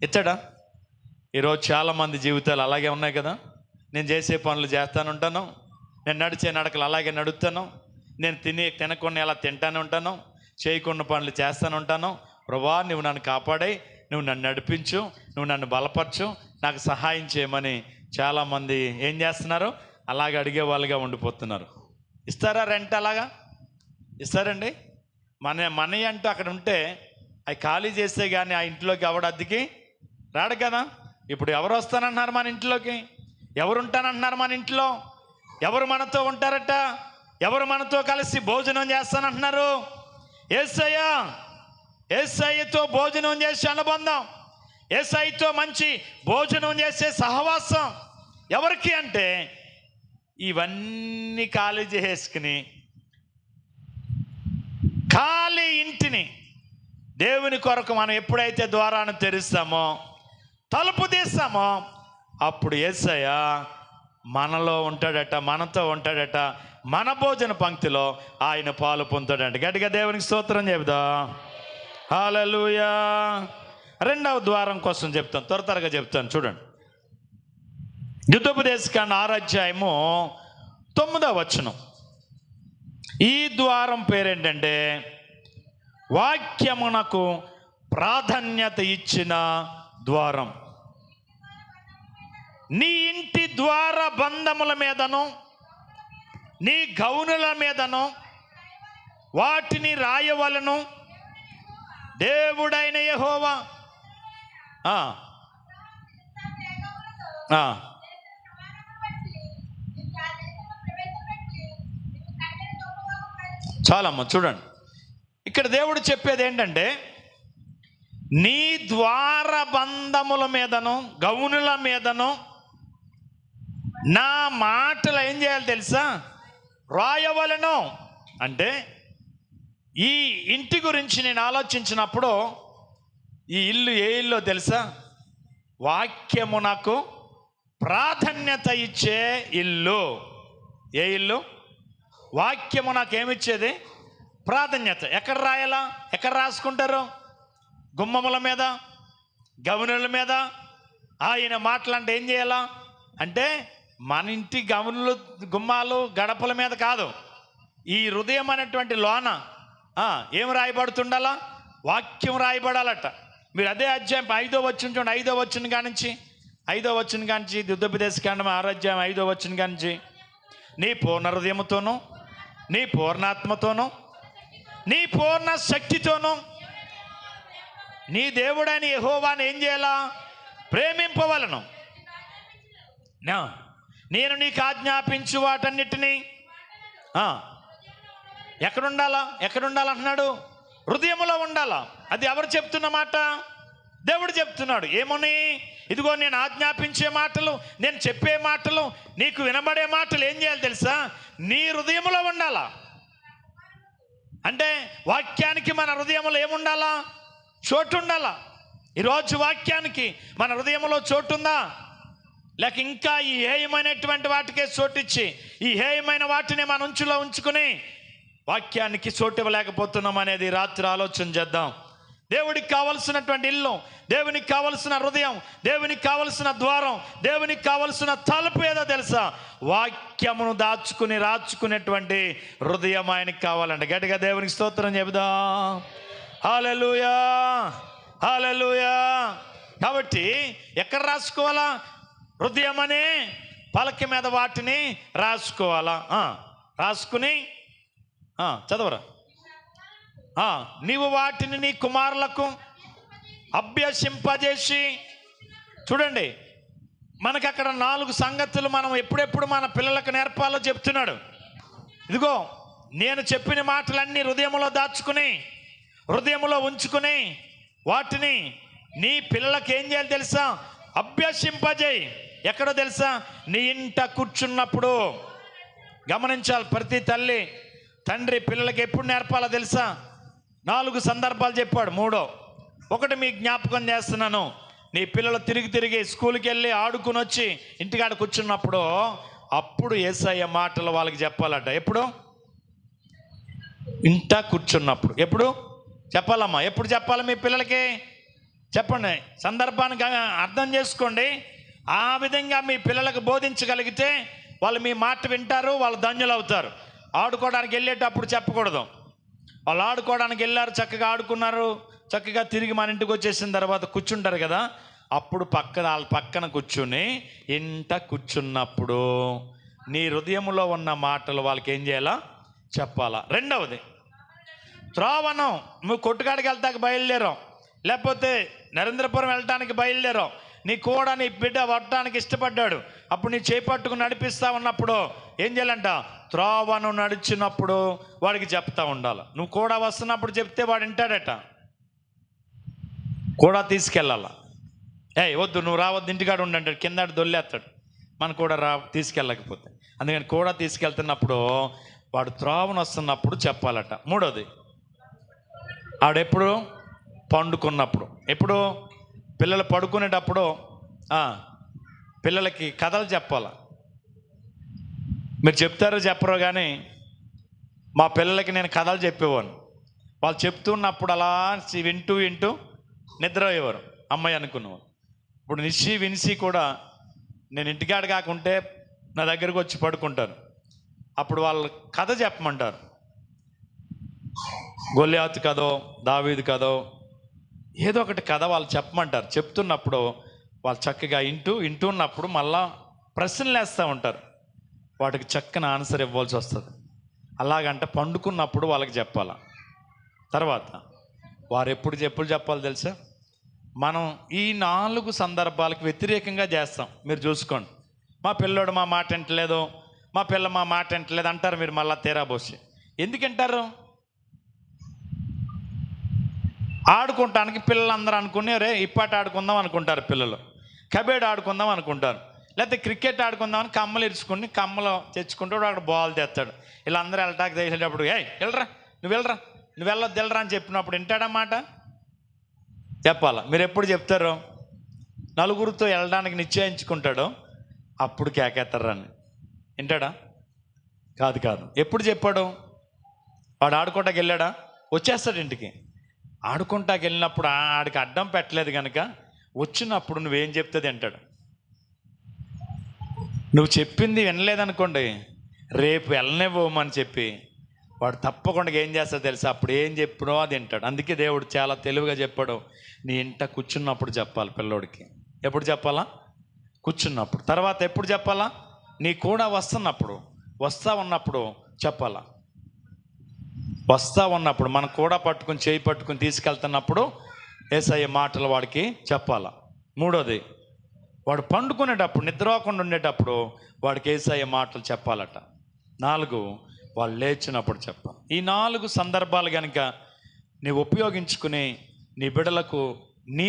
[SPEAKER 1] ఇస్తాడా? ఈరోజు చాలామంది జీవితాలు అలాగే ఉన్నాయి కదా. నేను చేసే పనులు చేస్తాను ఉంటాను, నేను నడిచే నడకలు అలాగే నడుస్తాను, నేను తినకుండా ఎలా తింటానే ఉంటాను, చేయకుండా పనులు చేస్తాను ఉంటాను. ప్రభువా నువ్వు నన్ను కాపాడాయి, నువ్వు నన్ను నడిపించు, నువ్వు నన్ను బలపరచు, నాకు సహాయం చేయమని చాలామంది ఏం చేస్తున్నారు? అలాగే అడిగే వాళ్ళుగా ఉండిపోతున్నారు. ఇస్తారా రెంట్? అలాగా ఇస్తారండి? మన అంటూ అక్కడ ఉంటే అవి ఖాళీ చేస్తే కానీ ఆ ఇంట్లోకి ఎవడు అద్దెకి రాడు కదా. ఇప్పుడు ఎవరు వస్తానంటున్నారు మన ఇంట్లోకి? ఎవరు ఉంటానంటున్నారు మన ఇంట్లో? ఎవరు మనతో ఉంటారట? ఎవరు మనతో కలిసి భోజనం చేస్తానంటున్నారు? యేసయ్యతో భోజనం చేసే అనుబంధం, యేసయ్యతో మంచి భోజనం చేసే సహవాసం ఎవరికి అంటే, ఇవన్నీ ఖాళీ చేసుకుని ఖాళీ ఇంటిని దేవుని కొరకు మనం ఎప్పుడైతే ద్వారాన్ని తెరుస్తామో, తలుపు తీస్తామో, అప్పుడు యేసయ్య మనలో ఉంటాడట, మనతో ఉంటాడట, మన భోజన పంక్తిలో ఆయన పాలు పొందుతాడంట. గట్టిగా దేవునికి స్తోత్రం చెబుదాం. హల్లెలూయా. రెండవ ద్వారం కోసం చెప్తాను, త్వరగా చెప్తాను. చూడండి, ద్వితోపదేశకాండ 6వ అధ్యాయము 9వ వచనం. ఈ ద్వారం పేరేంటంటే వాక్యమునకు ప్రాధాన్యత ఇచ్చిన ద్వారం. నీ ఇంటి ద్వార బంధముల మీదను నీ గౌనుల మీదను వాటిని రాయవలను దేవుడైన యెహోవా. చాలమ్మ, చూడండి ఇక్కడ దేవుడు చెప్పేది ఏంటంటే, నీ ద్వార బంధముల మీదను గౌనుల మీదను నా మాటలు ఏం చేయాలి తెలుసా? రాయవలను. అంటే ఈ ఇంటి గురించి నేను ఆలోచించినప్పుడు, ఈ ఇల్లు ఏ ఇల్లు తెలుసా? వాక్యమునకు ప్రాధాన్యత ఇచ్చే ఇల్లు. ఏ ఇల్లు? వాక్యము నాకేమిచ్చేది? ప్రాధాన్యత. ఎక్కడ రాయాలా? ఎక్కడ రాసుకుంటారు? గుమ్మముల మీద, గవనుల మీద ఆయన మాటలంటే ఏం చేయాలా? అంటే మన ఇంటి గవనులు, గుమ్మాలు, గడపల మీద కాదు, ఈ హృదయం అనేటువంటి లోన ఏం రాయబడుతుండాలా? వాక్యం రాయబడాలట. మీరు అదే అధ్యాయం 5వ వచనం చూడండి. 5వ వచనం కానించి ద్వితోపదేశకాండం 6వ అధ్యాయం 5వ వచనం కానించి, నీ పూర్ణ హృదయముతోనూ నీ పూర్ణాత్మతోనూ నీ పూర్ణ శక్తితోనూ నీ దేవుడైన యెహోవాను ఏం చేయాలా? ప్రేమింపవలను. నేను నీకు ఆజ్ఞాపించు వాటన్నిటినీ ఎక్కడుండాలంటున్నాడు? హృదయములో ఉండాలా. అది ఎవరు చెప్తున్న మాట? దేవుడు చెప్తున్నాడు. ఏమని? ఇదిగో నేను ఆజ్ఞాపించే మాటలు, నేను చెప్పే మాటలు, నీకు వినబడే మాటలు ఏం చేయాలి తెలుసా? నీ హృదయములో ఉండాలా. అంటే వాక్యానికి మన హృదయంలో ఏముండాలా? చోటు ఉండాలా. ఈరోజు వాక్యానికి మన హృదయంలో చోటు ఉందా? లేక ఇంకా ఈ హేయమైనటువంటి వాటికే చోటిచ్చి ఈ హేయమైన వాటిని మన ఉంచులో ఉంచుకుని వాక్యానికి చోటు ఇవ్వలేకపోతున్నాం అనేది రాత్రి ఆలోచన చేద్దాం. దేవునికి కావలసినటువంటి ఇల్లు, దేవునికి కావలసిన హృదయం, దేవునికి కావలసిన ద్వారం, దేవునికి కావలసిన తలుపు ఏదో తెలుసా? వాక్యమును రాచుకునేటువంటి హృదయం ఆయనకి కావాలంట. గట్టిగా దేవునికి స్తోత్రం చెబుదాం. హల్లెలూయా, హల్లెలూయా. కాబట్టి ఎక్కడ రాసుకోవాలా? హృదయం అనే పలక మీద వాటిని రాసుకోవాలా? రాసుకుని చదవరా. నీవు వాటిని నీ కుమారులకు అభ్యసింపజేసి. చూడండి, మనకు అక్కడ 4 సంగతులు మనం ఎప్పుడెప్పుడు మన పిల్లలకు నేర్పాలో చెప్తున్నాడు. ఇదిగో, నేను చెప్పిన మాటలన్నీ హృదయంలో దాచుకుని, హృదయంలో ఉంచుకుని, వాటిని నీ పిల్లలకు ఏం చేయాలి తెలుసా? అభ్యసింపజేయి. ఎక్కడో తెలుసా? నీ ఇంట కూర్చున్నప్పుడు. గమనించాలి, ప్రతి తల్లి తండ్రి పిల్లలకి ఎప్పుడు నేర్పాలో తెలుసా? 4 సందర్భాలు చెప్పాడు. 3వ ఒకటి మీకు జ్ఞాపకం చేస్తున్నాను. నీ పిల్లలు తిరిగి స్కూల్కి వెళ్ళి ఆడుకుని వచ్చి ఇంటికాడ కూర్చున్నప్పుడు అప్పుడు యేసయ్య మాటలు వాళ్ళకి చెప్పాలట. ఎప్పుడు? ఇంట కూర్చున్నప్పుడు. ఎప్పుడు చెప్పాలమ్మా? ఎప్పుడు చెప్పాలి మీ పిల్లలకి? చెప్పండి. సందర్భానికి అర్థం చేసుకోండి. ఆ విధంగా మీ పిల్లలకు బోధించగలిగితే వాళ్ళు మీ మాట వింటారు, వాళ్ళు ధన్యులు అవుతారు. ఆడుకోవడానికి వెళ్ళేటప్పుడు చెప్పకూడదు. వాళ్ళు ఆడుకోవడానికి వెళ్ళారు, చక్కగా ఆడుకున్నారు, చక్కగా తిరిగి మన ఇంటికి వచ్చేసిన తర్వాత కూర్చుంటారు కదా, అప్పుడు వాళ్ళ పక్కన కూర్చుని ఇంట కూర్చున్నప్పుడు నీ హృదయంలో ఉన్న మాటలు వాళ్ళకి ఏం చేయాలా? చెప్పాలా. 2వది, త్రోవనం. నువ్వు కొట్టుకాడికి వెళ్తాకి బయలుదేరాం, లేకపోతే నరేంద్రపురం వెళ్ళటానికి బయలుదేరాం, నీ కూడా నీ బిడ్డ పట్టడానికి ఇష్టపడ్డాడు, అప్పుడు నీ చేపట్టుకుని నడిపిస్తా ఉన్నప్పుడు ఏం చేయాలంట? త్రోవను నడిచినప్పుడు వాడికి చెప్తా ఉండాలి. నువ్వు కూడా వస్తున్నప్పుడు చెప్తే వాడు వింటాడట. కూడా తీసుకెళ్ళాల. వద్దు, నువ్వు రావద్దు, ఇంటికాడ ఉండంటాడు, కింద దొల్లేస్తాడు మన కూడా తీసుకెళ్ళకపోతే. అందుకని కూడా తీసుకెళ్తున్నప్పుడు వాడు త్రోవను వస్తున్నప్పుడు చెప్పాలట. 3వది, ఆడెప్పుడు? పండుకున్నప్పుడు. ఎప్పుడు? పిల్లలు పడుకునేటప్పుడు పిల్లలకి కథలు చెప్పాల. మీరు చెప్తారో చెప్పరో కానీ మా పిల్లలకి నేను కథలు చెప్పేవాను. వాళ్ళు చెప్తున్నప్పుడు అలా వింటూ నిద్ర అయ్యేవారు అమ్మాయి అనుకునేవారు. ఇప్పుడు వినిసి కూడా నేను ఇంటికాడ కాకుంటే నా దగ్గరకు వచ్చి పడుకుంటారు. అప్పుడు వాళ్ళు కథ చెప్పమంటారు. గొల్యాతు కథో, దావీదు కథో, ఏదో ఒకటి కథ వాళ్ళు చెప్పమంటారు. చెప్తున్నప్పుడు వాళ్ళు చక్కగా వింటున్నప్పుడు మళ్ళా ప్రశ్నలు వేస్తూ ఉంటారు. వాటికి చక్కని ఆన్సర్ ఇవ్వాల్సి వస్తుంది. అలాగంటే పండుకున్నప్పుడు వాళ్ళకి చెప్పాల. తర్వాత వారు ఎప్పుడు చెప్పాలి తెలుసా? మనం ఈ 4 సందర్భాలకు వ్యతిరేకంగా చేస్తాం. మీరు చూసుకోండి. మా పిల్లోడు మా మాట వింటలేదు, మా పిల్ల మా మాట వింటలేదు అంటారు. మీరు మళ్ళీ తీరాబోసి ఎందుకంటారు? ఆడుకుంటానికి పిల్లలందరూ అనుకుని రే ఇప్పటి ఆడుకుందాం అనుకుంటారు. పిల్లలు కబడ్డీ ఆడుకుందాం అనుకుంటారు, లేకపోతే క్రికెట్ ఆడుకుందామని కమ్మలు ఇరుచుకుని కమ్మలు తెచ్చుకుంటాడు, అక్కడ బాల్ తెస్తాడు. వీళ్ళందరూ వెళ్ళటానికి తెసేటప్పుడు వెళ్ళరా నువ్వు వెళ్ళొద్దు వెళ్ళరా అని చెప్పినప్పుడు వింటాడన్నమాట. చెప్పాలా. మీరు ఎప్పుడు చెప్తారు? నలుగురితో వెళ్ళడానికి నిశ్చయించుకుంటాడు, అప్పుడు కేకేస్తారని వింటాడా? కాదు. ఎప్పుడు చెప్పాడు? వాడు ఆడుకోవటానికి వెళ్ళాడా? వచ్చేస్తాడు ఇంటికి. ఆడుకుంటాకి వెళ్ళినప్పుడు ఆడికి అడ్డం పెట్టలేదు కనుక వచ్చినప్పుడు నువ్వేం చెప్తుంది అంటాడు. నువ్వు చెప్పింది వినలేదనుకోండి, రేపు వెళ్ళనివ్వమని చెప్పి వాడు తప్పకుండా ఏం చేస్తాడో తెలుసా? అప్పుడు ఏం చెప్పినో అది వింటాడు. అందుకే దేవుడు చాలా తెలివిగా చెప్పాడు, నీ ఇంట కూర్చున్నప్పుడు చెప్పాలి పిల్లోడికి. ఎప్పుడు చెప్పాలా? కూర్చున్నప్పుడు. తర్వాత ఎప్పుడు చెప్పాలా? నీ కూడా వస్తా ఉన్నప్పుడు చెప్పాలా. వస్తా ఉన్నప్పుడు మనం కూడా పట్టుకుని చేయి పట్టుకుని తీసుకెళ్తున్నప్పుడు యేసయ్య మాటలు వాడికి చెప్పాలా. 3వది, వాడు పండుకునేటప్పుడు నిద్రపోకుండా ఉండేటప్పుడు వాడికి యేసయ్య మాటలు చెప్పాలట. 4, వాళ్ళు లేచినప్పుడు చెప్పాలి. ఈ 4 సందర్భాలు కనుక నీవు ఉపయోగించుకుని నీ బిడ్డలకు నీ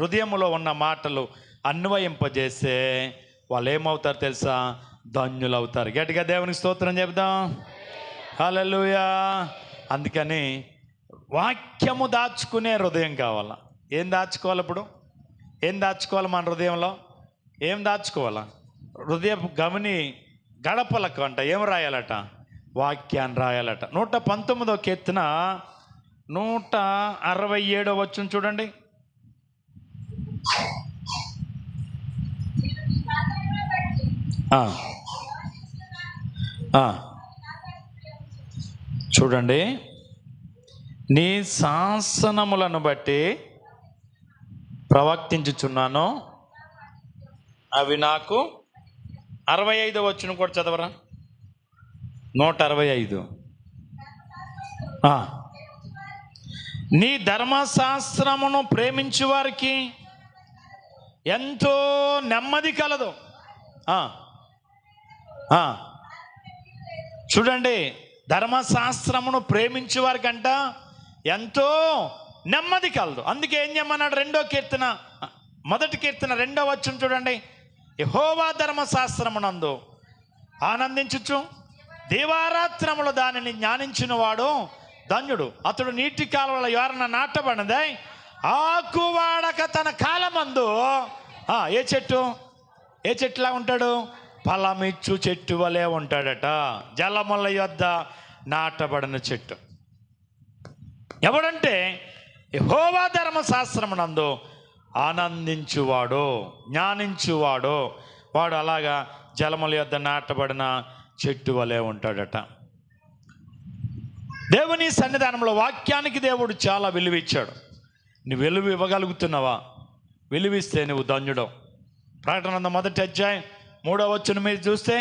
[SPEAKER 1] హృదయంలో ఉన్న మాటలు అన్వయింపజేస్తే వాళ్ళు ఏమవుతారు తెలుసా? ధన్యులు అవుతారు. గట్టిగా దేవునికి స్తోత్రం చెప్దాం. హల్లెలూయా. అందుకని వాక్యము దాచుకునే హృదయం కావాలా. ఏం దాచుకోవాలి? ఇప్పుడు ఏం దాచుకోవాలి? మన హృదయంలో ఏం దాచుకోవాలా? హృదయపు గమని గడపలకు అంట ఏం రాయాలట? వాక్యాన్ని రాయాలట. 119వ కీర్తన 167 వచనం చూడండి. చూడండి, నీ శాసనములను బట్టి ప్రవర్తించుచున్నాను, అవి నాకు 65 వచనం కూడా చదవరా. 165. నీ ధర్మశాస్త్రమును ప్రేమించు వారికి ఎంతో నెమ్మది కలదు. చూడండి, ధర్మశాస్త్రమును ప్రేమించే వారికంట ఎంతో నెమ్మది కలదు. అందుకే ఏం చేయమన్నాడు? 2వ కీర్తన 1వ కీర్తన 2వ వచనం చూడండి. యెహోవా ధర్మశాస్త్రమునందు ఆనందించుచు దీవారాత్రములు దానిని జ్ఞానించిన వాడు ధన్యుడు. అతడు నీటి కాలువల యోరన నాటబడినదై ఆకు వాడక తన కాలమందు ఏ చెట్టులా ఉంటాడు? ఫలమిచ్చు చెట్టు వలె ఉంటాడట. జలముల యొద్ద నాటబడిన చెట్టు. ఎవడంటే యెహోవా ధర్మశాస్త్రమునందు ఆనందించువాడు, జ్ఞానించువాడు, వాడు అలాగా జలముల యొద్ద నాటబడిన చెట్టు వలె ఉంటాడట. దేవుని సన్నిధానంలో వాక్యానికి దేవుడు చాలా విలువ ఇచ్చాడు. నువ్వు విలువ ఇవ్వగలుగుతున్నావా? విలువిస్తే నువ్వు ధన్యుడవు. ప్రకటన 1వ అధ్యాయం 3వ వచనం మీరు చూస్తే,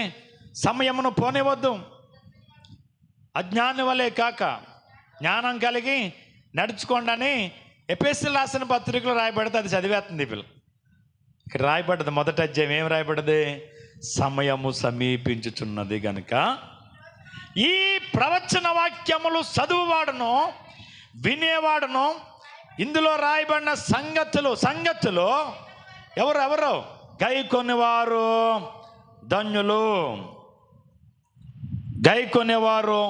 [SPEAKER 1] సమయమును పోనివద్దు, అజ్ఞాని వలె కాక జ్ఞానం కలిగి నడుచుకోండి అని ఎఫెసీయులకు రాసిన పత్రికలో రాయబడితే అది చదివేస్తుంది ఈ పిల్ల. ఇక్కడ రాయబడ్డది 1వ అధ్యాయం ఏం రాయబడ్డది? సమయము సమీపించుచున్నది గనుక ఈ ప్రవచన వాక్యములు చదువువాడును వినేవాడును ఇందులో రాయబడిన సంగతులు ఎవరు గైకొనేవారు ధన్యులు. గైకొనేవారు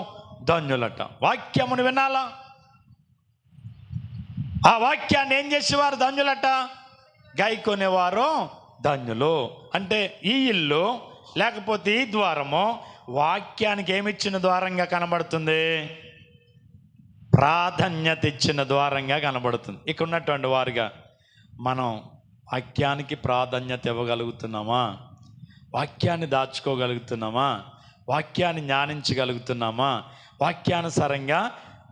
[SPEAKER 1] ధన్యులట. వాక్యమును వినాలా, ఆ వాక్యాన్ని ఏం చేసేవారు ధన్యులట? గైకొనేవారు ధన్యులు. అంటే ఈ ఇల్లు లేకపోతే ఈ ద్వారము వాక్యానికి ఏమిచ్చిన ద్వారంగా కనబడుతుంది? ప్రాధాన్యత ఇచ్చిన ద్వారంగా కనబడుతుంది. ఇక్కడ ఉన్నటువంటి వారుగా మనం వాక్యానికి ప్రాధాన్యత ఇవ్వగలుగుతున్నామా? వాక్యాన్ని దాచుకోగలుగుతున్నామా? వాక్యాన్ని జ్ఞానించగలుగుతున్నామా? వాక్యానుసారంగా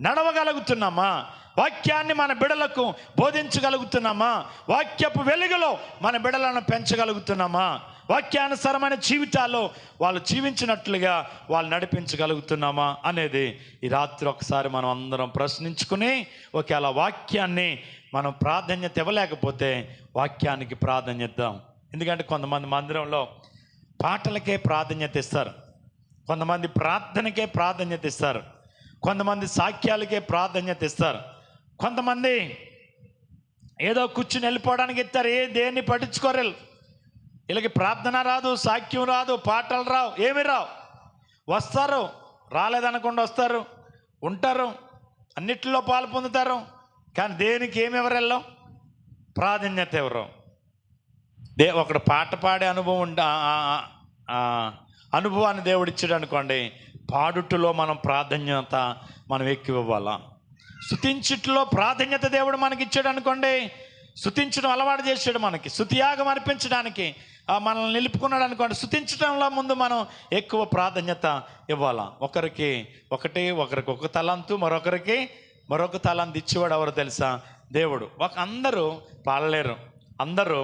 [SPEAKER 1] నడవగలుగుతున్నామా? వాక్యాన్ని మన బిడలకు బోధించగలుగుతున్నామా? వాక్యపు వెలుగులో మన బిడలను పెంచగలుగుతున్నామా? వాక్యానుసారమైన జీవితాల్లో వాళ్ళు జీవించినట్లుగా వాళ్ళు నడిపించగలుగుతున్నామా అనేది ఈ రాత్రి ఒకసారి మనం అందరం ప్రశ్నించుకుని, ఒకవేళ వాక్యాన్ని మనం ప్రాధాన్యత ఇవ్వలేకపోతే వాక్యానికి ప్రాధాన్యత ఇద్దాం. ఎందుకంటే కొంతమంది మందిరంలో పాటలకే ప్రాధాన్యత ఇస్తారు, కొంతమంది ప్రార్థనకే ప్రాధాన్యత ఇస్తారు, కొంతమంది సాక్ష్యాలకే ప్రాధాన్యత ఇస్తారు, కొంతమంది ఏదో కూర్చుని వెళ్ళిపోవడానికి ఇస్తారు, దేన్ని పట్టించుకోరు. వీళ్ళకి ప్రార్థన రాదు, సాక్ష్యం రాదు, పాటలు రావు, ఏమి రావు. వస్తారు, రాలేదనకుండా వస్తారు, ఉంటారు, అన్నిటిలో పాలు పొందుతారు, కానీ దేనికి ఏమి ఎవరు వెళ్ళం, ప్రాధాన్యత ఎవరు. ఒకడు పాట పాడే అనుభవాన్ని దేవుడు ఇచ్చాడు అనుకోండి, పాడుట్లో మనం ప్రాధాన్యత మనం ఎక్కువ ఇవ్వాలా. స్తుతించుట్లో ప్రాధాన్యత దేవుడు మనకి ఇచ్చాడు అనుకోండి, స్తుతించడం అలవాటు చేసాడు మనకి, స్తుతియాగం అర్పించడానికి మనల్ని నిలుపుకున్నాడు అనుకోండి, స్తుతించడంలో ముందు మనం ఎక్కువ ప్రాధాన్యత ఇవ్వాలా. ఒకరికి ఒక తలంతు, మరొకరికి మరొక తలంతు ఇచ్చేవాడు ఎవరు తెలుసా? దేవుడు. అందరూ పాడలేరు, అందరూ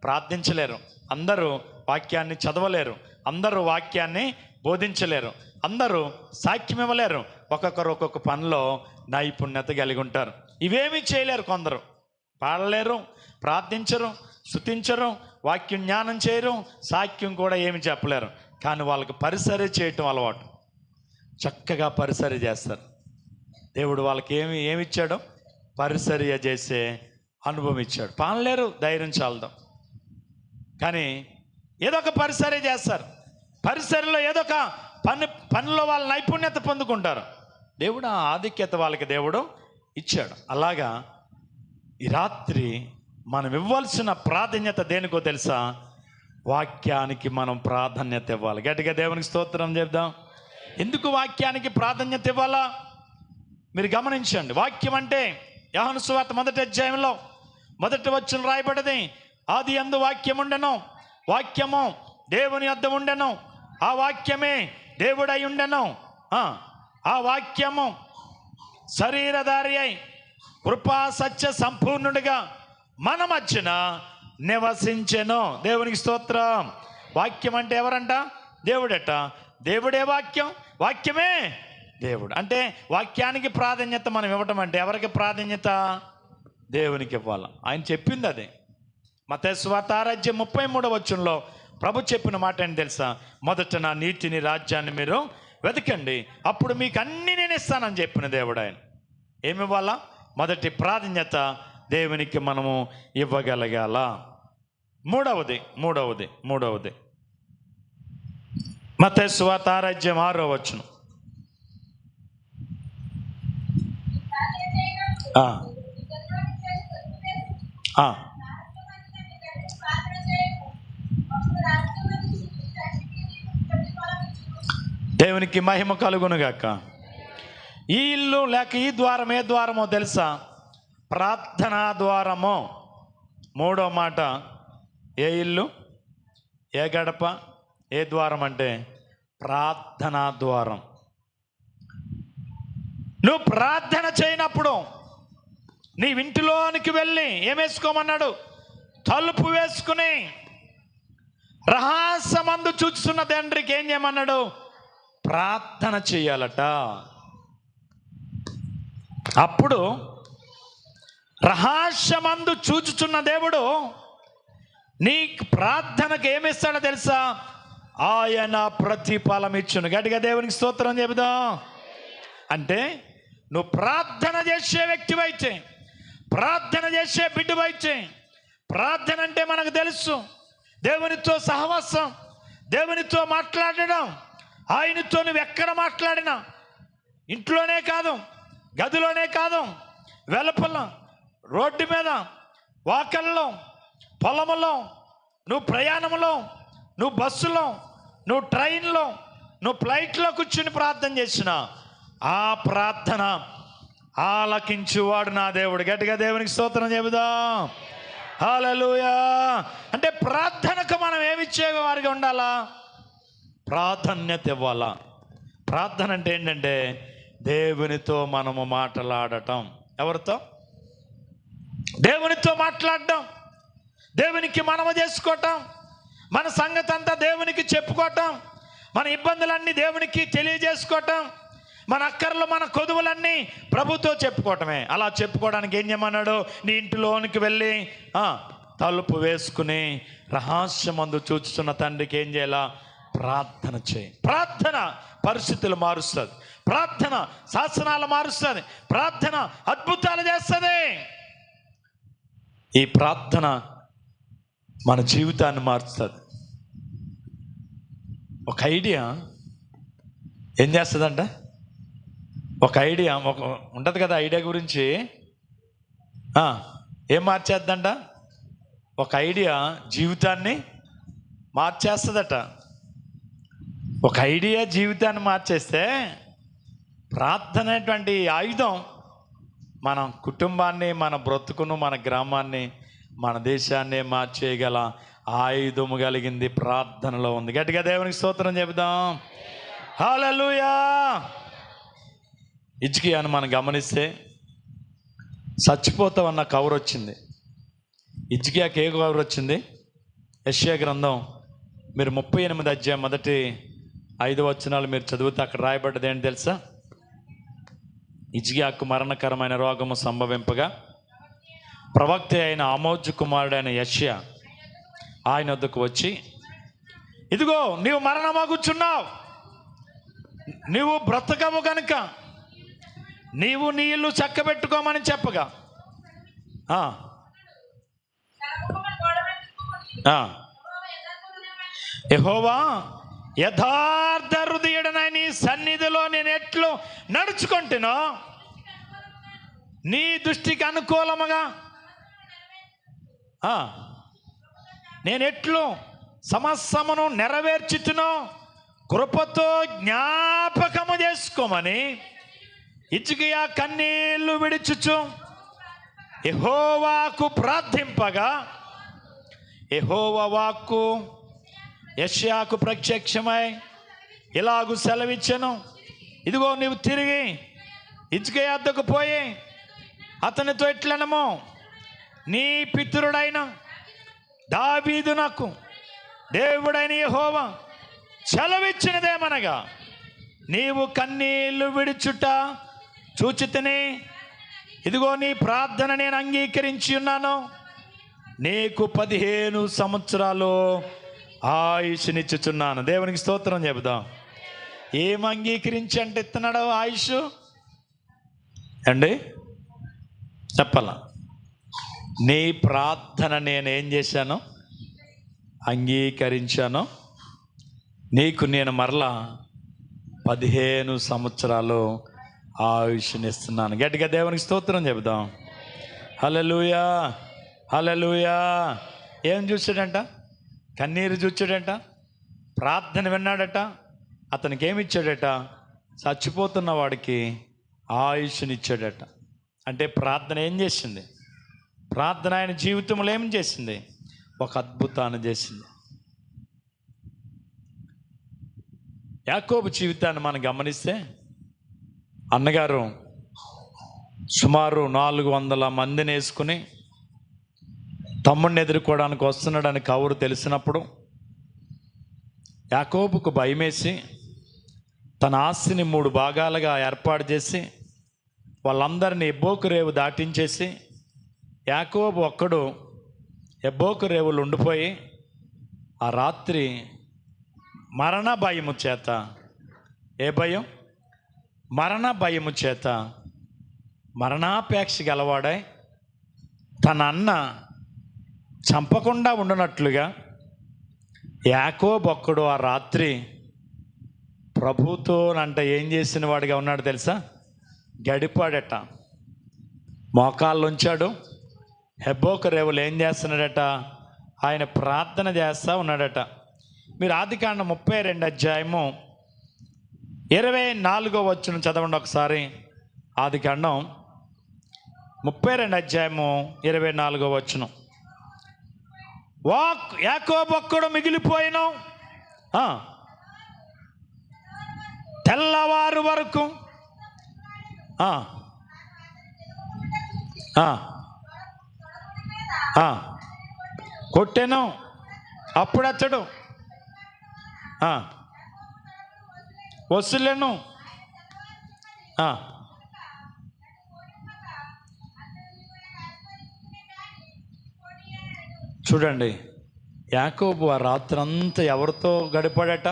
[SPEAKER 1] ప్రార్థించలేరు, అందరూ వాక్యాన్ని చదవలేరు, అందరూ వాక్యాన్ని బోధించలేరు, అందరూ సాక్ష్యం ఇవ్వలేరు. ఒక్కొక్కరు ఒక్కొక్క పనిలో నైపుణ్యత కలిగి ఉంటారు. ఇవేమీ చేయలేరు. కొందరు పాడలేరు, ప్రార్థించరు, స్తుతించరు, వాక్యం జ్ఞానం చేయరు, సాక్ష్యం కూడా ఏమి చెప్పలేరు. కానీ వాళ్ళకి పరిసర్య చేయటం అలవాటు, చక్కగా పరిసర్య చేస్తారు. దేవుడు వాళ్ళకి ఏమిచ్చాడు? పరిసర్య చేసే అనుభవం ఇచ్చాడు. పాడలేరు, ధైర్యం చాలదాం, కానీ ఏదో ఒక పరిసర్య చేస్తారు. పరిసర్యలో ఏదో ఒక పనిలో వాళ్ళ నైపుణ్యత పొందుకుంటారు. దేవుడు ఆ ఆధిక్యత వాళ్ళకి దేవుడు ఇచ్చాడు. అలాగా ఈ రాత్రి మనం ఇవ్వాల్సిన ప్రాధాన్యత దేనికో తెలుసా? వాక్యానికి మనం ప్రాధాన్యత ఇవ్వాలి. గట్టిగా దేవునికి స్తోత్రం చెప్దాం. ఎందుకు వాక్యానికి ప్రాధాన్యత ఇవ్వాలా? మీరు గమనించండి. వాక్యం అంటే యోహాను సువార్త 1వ అధ్యాయంలో 1వ వచనం రాయబడింది, ఆది యందు వాక్యం ఉండెను, వాక్యము దేవుని వద్ద ఉండెను, ఆ వాక్యమే దేవుడై ఉండెను, ఆ వాక్యము శరీరధారి అయి కృపా సత్య సంపూర్ణుడిగా మన మధ్యన నివసించెను. దేవునికి స్తోత్రం. వాక్యం అంటే ఎవరంట? దేవుడట. దేవుడే వాక్యం, వాక్యమే దేవుడు. అంటే వాక్యానికి ప్రాధాన్యత మనం ఇవ్వటం అంటే ఎవరికి ప్రాధాన్యత? దేవునికి ఇవ్వాలి. ఆయన చెప్పింది అదే. మత్తయి సువార్త 6:33 వచనంలో ప్రభు చెప్పిన మాట ఏంటి తెలుసా? మొదట నా నీతిని రాజ్యాన్ని మీరు వెతకండి, అప్పుడు మీకు అన్నీ నేను ఇస్తానని చెప్పిన దేవుడు ఆయన. ఏమి ఇవ్వాలా? మొదటి ప్రాధాన్యత దేవునికి మనము ఇవ్వగలగాల. మూడవది మత్తయి సువార్త 6:6 వచనం. దేవునికి మహిమ కలుగునుగాక. ఈ ఇల్లు లేక ఈ ద్వారం ఏ ద్వారమో తెలుసా? ప్రార్థనా ద్వారము. మూడో మాట, ఏ ఇల్లు, ఏ గడప, ఏ ద్వారం అంటే ప్రార్థనా ద్వారం. నువ్వు ప్రార్థన చేయనప్పుడు నీ ఇంటిలోనికి వెళ్ళి ఏమేసుకోమన్నాడు? తలుపు వేసుకుని రహస్యమందు చూస్తున్న తండ్రికి ఏం చేయమన్నాడు? ప్రార్థన చేయాలట. అప్పుడు రహస్యమందు చూచుచున్న దేవుడు నీ ప్రార్థనకు ఏమిస్తాడో తెలుసా? ఆయన ప్రతిఫలం ఇచ్చును. గట్టిగా దేవునికి స్తోత్రం చెబుదాం. అంటే నువ్వు ప్రార్థన చేసే వ్యక్తివైతే, ప్రార్థన చేసే బిడ్డవైతే, ప్రార్థన అంటే మనకు తెలుసు దేవునితో సహవాసం, దేవునితో మాట్లాడడం. ఆయనతో నువ్వు ఎక్కడ మాట్లాడినా, ఇంట్లోనే కాదు, గదిలోనే కాదు, వెలుపల, రోడ్డు మీద, వాకల్లో, పొలంలో, నువ్వు ప్రయాణంలో, నువ్వు బస్సులో, నువ్వు ట్రైన్లో, నువ్వు ఫ్లైట్లో కూర్చుని ప్రార్థన చేసిన ఆ ప్రార్థన ఆలకించువాడు నా దేవుడు. గట్టిగా దేవునికి స్తోత్రం చెబుదాం. హల్లెలూయా. అంటే ప్రార్థనకు మనం ఏమిచ్చే వారిగా ఉండాలా? ప్రాధాన్యత ఇవ్వాలా. ప్రార్థన అంటే ఏంటంటే దేవునితో మనము మాట్లాడటం. ఎవరితో? దేవునితో మాట్లాడటం, దేవునికి మనము చేసుకోవటం, మన సంగతి అంతా దేవునికి చెప్పుకోవటం, మన ఇబ్బందులన్నీ దేవునికి తెలియజేసుకోవటం, మన అక్కర్లు, మన కొదువులన్నీ ప్రభుతో చెప్పుకోవటమే. అలా చెప్పుకోవడానికి ఏం చేయమన్నాడు? నీ ఇంటిలోనికి వెళ్ళి తలుపు వేసుకుని రహస్యమందు చూచుతున్న తండ్రికి ఏం చేయాలా? ప్రార్థన చేయి. ప్రార్థన పరిస్థితులు మారుస్తుంది, ప్రార్థన శాసనాలు మారుస్తుంది, ప్రార్థన అద్భుతాలు చేస్తుంది. ఈ ప్రార్థన మన జీవితాన్ని మారుస్తుంది. ఒక ఐడియా ఏం చేస్తుందంట? ఒక ఐడియా ఉంటుంది కదా, ఐడియా గురించి ఏం మార్చేద్దంట? ఒక ఐడియా జీవితాన్ని మార్చేస్తుందట. ఒక ఐడియా జీవితాన్ని మార్చేస్తే ప్రార్థన అనేటువంటి ఆయుధం మన కుటుంబాన్ని, మన బ్రతుకును, మన గ్రామాన్ని, మన దేశాన్ని మార్చేయగల ఆయుధము కలిగింది ప్రార్థనలో ఉంది. గట్టిగా దేవునికి స్తోత్రం చెబుదాం. హల్లెలూయా. హిజ్కియాను మనం గమనిస్తే చచ్చిపోతామన్న కవర్ వచ్చింది. హిజ్కియాకి ఏ కవర్ వచ్చింది? యెషయా గ్రంథం మీరు 38 అధ్యాయం 1-5 వచనాలు మీరు చదివితే అక్కడ రాయబడ్డది ఏంటి తెలుసా? హిజ్కియాకు మరణకరమైన రోగము సంభవింపగా ప్రవక్త అయిన ఆమోజు కుమారుడైన యెషయా ఆయన వద్దకు వచ్చి, ఇదిగో నీవు మరణమగుచున్నావు, నీవు బ్రతకవు కనుక నీవు నీ ఇల్లు చక్కబెట్టుకోమని చెప్పగా యెహోవా యథార్థ హృదయుడనై నీ సన్నిధిలో నేను ఎట్లు నడుచుకుంటునో నీ దృష్టికి అనుకూలముగా నేను ఎట్లు సమస్తమును నెరవేర్చుతునో కృపతో జ్ఞాపకము చేసుకోమని హిజ్కియా కన్నీళ్లు విడుచుచు యెహోవాకు ప్రార్థింపగా యెహోవా వాక్కు యెషయాకు ప్రత్యక్షమై ఇలాగు సెలవిచ్చెను, ఇదిగో నీవు తిరిగి హిజ్కియా వద్దకు పోయి అతనితో ఇట్లనము, నీ పితరుడైన దావీదునకు దేవుడైన యెహోవా సెలవిచ్చినదేమనగా, నీవు కన్నీళ్లు విడుచుట చూచితిని, ఇదిగో నీ ప్రార్థన నేను అంగీకరించి ఉన్నాను, నీకు 15 సంవత్సరాలు ఆయుష్నిచ్చుచున్నాను. దేవునికి స్తోత్రం చెబుదాం. ఏం అంగీకరించి అంటే ఇస్తున్నాడు ఆయుష్ అండి? చెప్పాల, నీ ప్రార్థన నేనేం చేశాను? అంగీకరించాను, నీకు నేను మరలా 15 సంవత్సరాలు ఆయుష్నిస్తున్నాను. గట్టిగా దేవునికి స్తోత్రం చెబుదాం. హల్లెలూయా, హల్లెలూయా. ఏం చూశాడంట? కన్నీరు చూచాడంట, ప్రార్థన విన్నాడట. అతనికి ఏమిచ్చాడట? చచ్చిపోతున్న వాడికి ఆయుష్నిచ్చాడట. అంటే ప్రార్థన ఏం చేసింది? ప్రార్థన ఆయన జీవితంలో ఏం చేసింది? ఒక అద్భుతాన్ని చేసింది. యాకోబు జీవితాన్ని మనం గమనిస్తే, అన్నగారు సుమారు 400 మందిని వేసుకుని తమ్ముడిని ఎదుర్కోవడానికి వస్తున్నాడని కౌరు తెలిసినప్పుడు యాకోబుకు భయమేసి తన ఆస్తిని 3 భాగాలుగా ఏర్పాటు చేసి వాళ్ళందరినీ ఎబ్బోకు రేవు దాటించేసి యాకోబు ఒక్కడు ఎబ్బోకు రేవులు ఉండిపోయి ఆ రాత్రి మరణ భయము చేత, ఏ భయం? మరణ భయము చేత మరణాపేక్ష గలవాడై తన అన్న చంపకుండా ఉండనట్లుగా యాకోబు ఒక్కడు ఆ రాత్రి ప్రభుతో ఏం చేసిన వాడిగా ఉన్నాడు తెలుసా? గడిపాడట, మోకాళ్ళు ఉంచాడు. హెబ్బోకు రేవులు ఏం చేస్తున్నాడట? ఆయన ప్రార్థన చేస్తూ ఉన్నాడట. మీరు ఆదికాండం 32 అధ్యాయము 24వ వచనం చదవండి ఒకసారి. ఆదికాండం 32 అధ్యాయము 24వ వచనం. యాకోబు ఒక్కడు మిగిలిపోయిన తెల్లవారు వరకు కొట్టెను. అప్పుడు అతడు వసులెను. చూడండి, యాకోబు ఆ రాత్రంతా ఎవరితో గడిపాడట?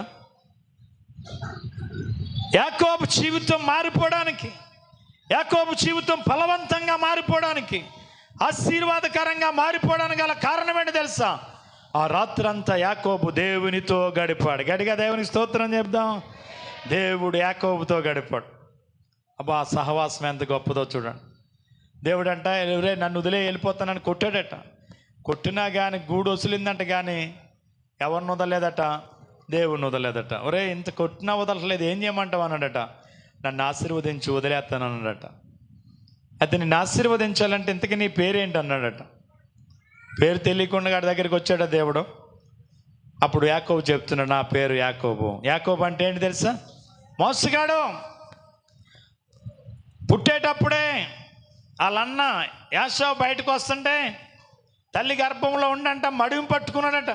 [SPEAKER 1] యాకోబు జీవితం మారిపోవడానికి, యాకోబు జీవితం ఫలవంతంగా మారిపోవడానికి, ఆశీర్వాదకరంగా మారిపోవడానికి గల కారణం ఏంటి తెలుసా? ఆ రాత్రంతా యాకోబు దేవునితో గడిపాడు. గడిగా దేవునికి స్తోత్రం చెప్దాం. దేవుడు యాకోబుతో గడిపాడు. అబ్బా, సహవాసం ఎంత గొప్పదో చూడండి. దేవుడు అంట, ఎవరే నన్ను వదిలే వెళ్ళిపోతానని కొట్టాడట. కొట్టినా కానీ గూడు వసిలిందంట, కానీ ఎవరిని వదలలేదట? దేవుడిని వదలలేదట. ఒరే, ఇంత కొట్టినా వదలట్లేదు, ఏం చేయమంటావు అన్నాడట. నన్ను ఆశీర్వదించి వదిలేస్తాను అన్నాడట. అయితే నిన్ను ఆశీర్వదించాలంటే ఇంతకీ నీ పేరేంటి అన్నాడట. పేరు తెలియకుండా గాడి దగ్గరికి వచ్చాడు దేవుడు. అప్పుడు యాకోబు చెప్తున్నాడు, నా పేరు యాకోబు. యాకోబు అంటే ఏంటి తెలుసా? మోసగాడు. పుట్టేటప్పుడే వాళ్ళన్న యాషావు బయటకు వస్తుంటే తల్లి గర్భంలో ఉండంట మడిమి పట్టుకున్నాడట.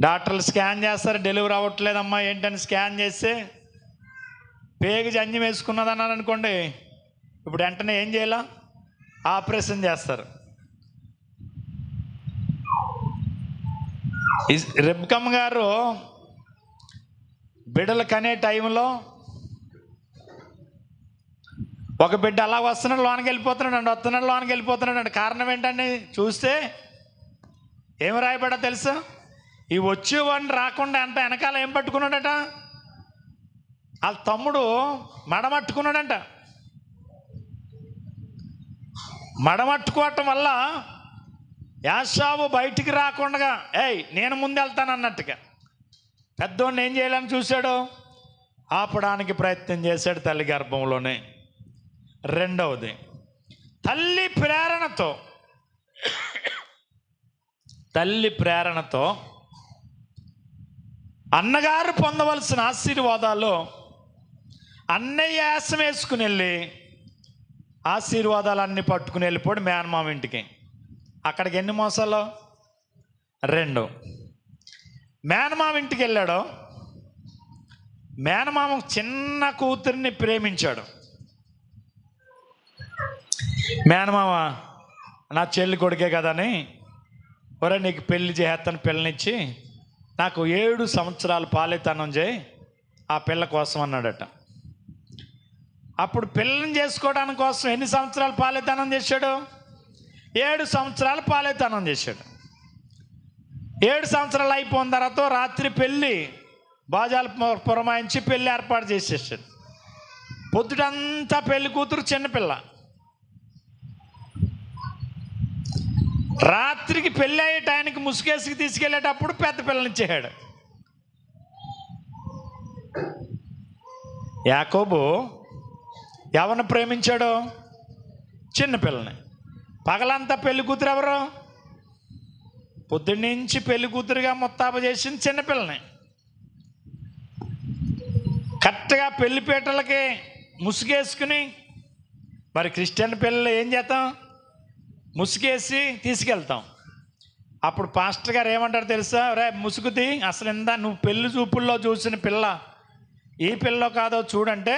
[SPEAKER 1] డాక్టర్లు స్కాన్ చేస్తారు, డెలివరీ అవ్వట్లేదమ్మా ఏంటని స్కాన్ చేస్తే పేగు జంజం వేసుకున్నదన్నారు అనుకోండి. ఇప్పుడు వెంటనే ఏం చేయాల? ఆపరేషన్ చేస్తారు. రెబ్కమ్మ గారు బిడ్డలు కనే టైంలో ఒక బిడ్డ అలా వస్తున్నాడు, లోనికి వెళ్ళిపోతున్నాడు అండి, వస్తున్నాడు, లోనికి వెళ్ళిపోతున్నాడు అండి. కారణం ఏంటండి చూస్తే ఏమి రాయబడ్డా తెలుసా? ఈ వచ్చేవాడిని రాకుండా అంట వెనకాల ఏం పట్టుకున్నాడట? వాళ్ళ తమ్ముడు మడమట్టుకున్నాడంట. మడమట్టుకోవటం వల్ల యాషావు బయటికి రాకుండా నేను ముందు వెళ్తాను అన్నట్టుగా పెద్దోడిని ఏం చేయాలని చూశాడు? ఆపడానికి ప్రయత్నం చేశాడు తల్లి గర్భంలోనే. రెండవది, తల్లి ప్రేరణతో అన్నగారు పొందవలసిన ఆశీర్వాదాలు అన్నయ్య యాసం వేసుకుని వెళ్ళి ఆశీర్వాదాలన్నీ పట్టుకుని వెళ్ళిపోయాడు మేనమామ ఇంటికి. అక్కడికి ఎన్ని మోసాలు? 2. మేనమామ ఇంటికి వెళ్ళాడు. మేనమామ చిన్న కూతురిని ప్రేమించాడు. మేనమామ నా చెల్లి కొడుకే కదని, ఒరే నీకు పెళ్లి చేస్తాను, పిల్లనిచ్చి నాకు 7 సంవత్సరాలు పాలేతనం చేయి ఆ పిల్ల కోసం అన్నాడట. అప్పుడు పిల్లని చేసుకోవడానికి కోసం ఎన్ని సంవత్సరాలు పాలేతనం చేశాడు? 7 సంవత్సరాలు పాలేతనం చేశాడు. 7 సంవత్సరాలు అయిపోయిన తర్వాత రాత్రి పెళ్ళి బాజాలు పురమాయించి పెళ్ళి ఏర్పాటు చేసేసాడు. పొద్దుటంతా పెళ్లి కూతురు చిన్నపిల్ల. రాత్రికి పెళ్ళి అయ్యే టైంకి ముసుగేసుకు తీసుకెళ్ళేటప్పుడు పెద్ద పిల్లనిచ్చేసాడు. యాకోబు ఎవరిని ప్రేమించాడు? చిన్నపిల్లని. పగలంతా పెళ్లి కూతురు ఎవరు? పొద్దున్నుంచి పెళ్లి కూతురుగా ముత్తాప చేసింది చిన్నపిల్లని. కరెక్ట్గా పెళ్లిపీటలకి ముసుగేసుకుని, మరి క్రిస్టియన్ పిల్లలు ఏం చేస్తాం? ముసుగేసి తీసుకెళ్తాం. అప్పుడు పాస్టర్ గారు ఏమంటారు తెలుసా? రే ముసుగుది, అసలు నువ్వు పెళ్లి చూపుల్లో చూసిన పిల్ల ఈ పిల్లో కాదో చూడంటే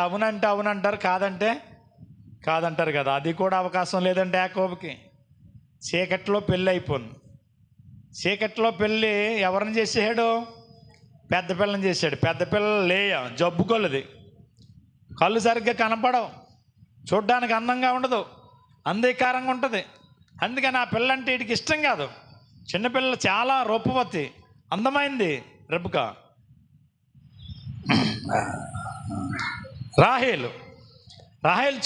[SPEAKER 1] అవునంటే అవునంటారు, కాదంటే కాదంటారు కదా. అది కూడా అవకాశం లేదంటే యాకోబుకి. చీకట్లో పెళ్ళి అయిపోయింది. చీకట్లో పెళ్ళి ఎవరిని చేసాడు? పెద్ద పిల్లని చేశాడు. పెద్ద పిల్లలు లేయ జబ్బుకొల్లది, కళ్ళు సరిగ్గా కనపడవు, చూడ్డానికి అందంగా ఉండదు, అంధీకారంగా ఉంటుంది. అందుకని ఆ పిల్ల అంటే వీడికి ఇష్టం కాదు. చిన్నపిల్ల చాలా రూపవతి, అందమైంది. రెబెకా, రాహేలు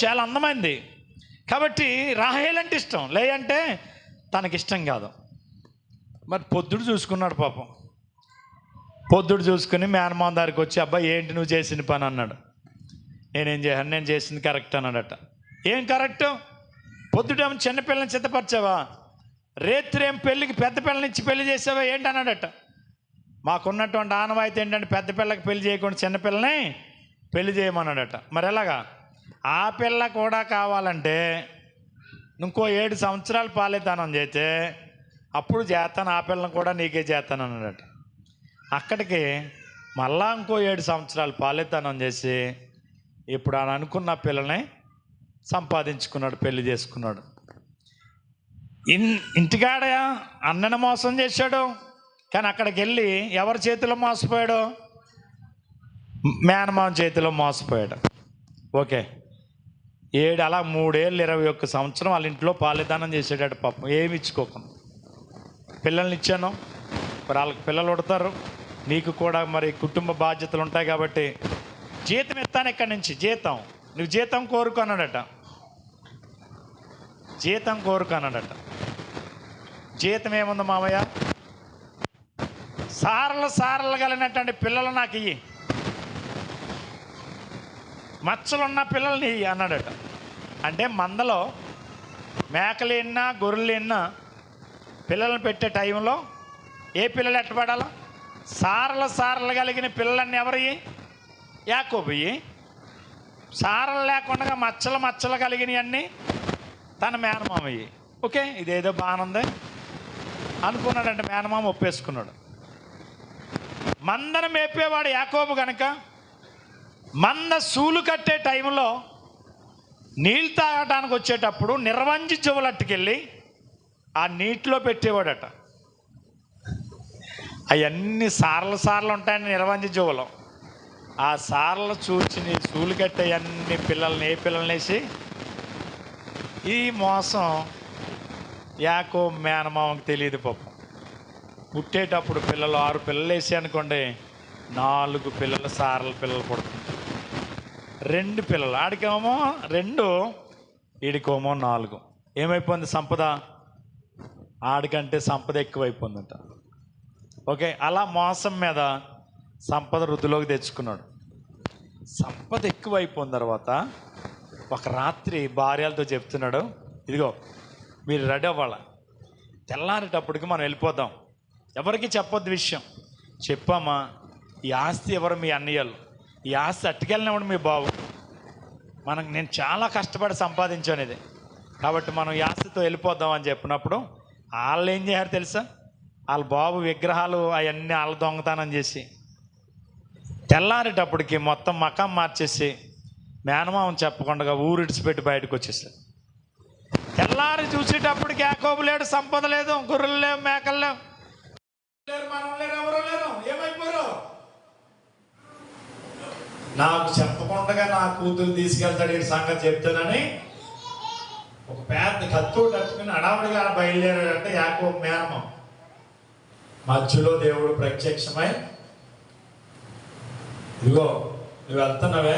[SPEAKER 1] చాలా అందమైంది. కాబట్టి రాహేల్ అంటే ఇష్టం, లేయంటే తనకిష్టం కాదు. మరి పొద్దుడు చూసుకున్నాడు పాపం. పొద్దుడు చూసుకుని మేనమామ దగ్గరికి వచ్చి, అబ్బాయి ఏంటి నువ్వు చేసిన పని అన్నాడు. నేనేం చేశాను? నేను చేసింది కరెక్ట్ అన్నాడట. ఏం కరెక్ట్? పొద్దుటేమో చిన్నపిల్లని చిత్తపరిచావా, రేత్రి ఏం పెళ్ళికి పెద్ద పిల్లని ఇచ్చి పెళ్లి చేసావా ఏంటి అన్నాడట. మాకున్నటువంటి ఆనవాయితీ ఏంటంటే పెద్ద పిల్లకి పెళ్లి చేయకుండా చిన్నపిల్లని పెళ్లి చేయమన్నాడట. మరి ఎలాగా? ఆ పిల్ల కూడా కావాలంటే ఇంకో 7 సంవత్సరాలు పాలేతనం చేస్తే అప్పుడు చేస్తాను, ఆ పిల్లని కూడా నీకే చేస్తాను అన్నాడట. అక్కడికి మళ్ళా ఇంకో 7 సంవత్సరాలు పాలేతనం చేసి ఇప్పుడు ఆయన అనుకున్న పిల్లని సంపాదించుకున్నాడు, పెళ్లి చేసుకున్నాడు. ఇంటికాడ అన్నని మోసం చేశాడు, కానీ అక్కడికి వెళ్ళి ఎవరి చేతిలో మోసపోయాడు? మేనమామ చేతిలో మోసపోయాడు. ఓకే, 3 ఏళ్ళు 21 సంవత్సరం వాళ్ళ ఇంట్లో పాలిదానం చేసేటట్టు పాపం, ఏమి ఇచ్చుకోకుండా. పిల్లల్ని ఇచ్చాను, మరి వాళ్ళకి పిల్లలు ఉడతారు, నీకు కూడా మరి కుటుంబ బాధ్యతలు ఉంటాయి కాబట్టి జీతం ఇస్తాను ఇక్కడి నుంచి, జీతం నువ్వు జీతం కోరుకున్నాడట. జీతం కోరుకున్నాడట. జీతం ఏముంది మామయ్య? సారలు కలిగినటువంటి పిల్లలు నాకు ఇయ్యి, మచ్చలున్న పిల్లల్ని ఇయ్యి అన్నాడట. అంటే మందలో మేకలు ఎన్నా గొర్రెలు ఎన్నా పిల్లలను పెట్టే టైంలో ఏ పిల్లలు ఎట్టబడాలో? సారలు కలిగిన పిల్లలన్నీ ఎవరివి? యాకోబుయి. సారలు లేకుండా మచ్చలు కలిగినవన్నీ తన మేనమామయ్యి. ఓకే, ఇదేదో బాగుంది అనుకున్నాడంటే మేనమామ ఒప్పేసుకున్నాడు. మందను మేపేవాడు యాకోబు కనుక మంద సూలు కట్టే టైంలో నీళ్ళు తాగటానికి వచ్చేటప్పుడు నిర్వంజి చెవులట్టుకెళ్ళి ఆ నీటిలో పెట్టేవాడట. అవన్నీ సార్లు ఉంటాయని నిర్వంజి చెవులు. ఆ సార్లు చూచి నీ సూలు కట్టే అన్ని పిల్లల్ని ఏ పిల్లల్ని వేసి ఈ మోసం యాకోబు మేనమామకు తెలియదు పాపం. పుట్టేటప్పుడు పిల్లలు 6 పిల్లలు వేసి అనుకోండి, 4 పిల్లలు సారల పిల్లలు పుడుతుంది. 2 పిల్లలు, ఆడికేమో 2, వీడికేమో 4. ఏమైపోయింది సంపద? ఆడికంటే సంపద ఎక్కువైపోయిందట. ఓకే, అలా మోసం మీద సంపద వృద్ధిలోకి తెచ్చుకున్నాడు. సంపద ఎక్కువైపోయిన తర్వాత ఒక రాత్రి భార్యలతో చెప్తున్నాడు, ఇదిగో మీరు రెడీ అవ్వాల, తెల్లారేటప్పటికి మనం వెళ్ళిపోదాం, ఎవరికి చెప్పొద్దు విషయం. చెప్పామా, ఈ ఆస్తి ఎవరు? మీ అన్నయ్యలు. ఈ ఆస్తి అట్టుకెళ్ళినప్పుడు మీ బావు, నేను చాలా కష్టపడి సంపాదించాను ఇది, కాబట్టి మనం ఈ ఆస్తితో వెళ్ళిపోదాం అని చెప్పినప్పుడు వాళ్ళు ఏం చేశారు తెలుసా? వాళ్ళ బాబు విగ్రహాలు అవన్నీ వాళ్ళ దొంగతనం చేసి తెల్లారేటప్పటికి మొత్తం మకం మార్చేసి మేనమామని చెప్పకుండా ఊరు ఇడిచిపెట్టి బయటకు వచ్చేసారు. తెల్లారి చూసేటప్పటికి యాకోబు లేడు, సంపద లేదు, గొర్రెలు లేవు, మేకలు లేవు, మనం లేరు, ఎవరు లేరు. ఏమైపోయారు? నాకు చెప్పకుండా నా కూతురు తీసుకెళ్తాడు ఈ సంగతి చెప్తానని ఒక పెద్ద కత్తోడు కట్టుకుని అడావుడిగా బయలుదేరాడంటే యాకోబు మేనమామ. మధ్యలో దేవుడు ప్రత్యక్షమై, ఇదిగో నువ్వు వెళ్తున్నావే,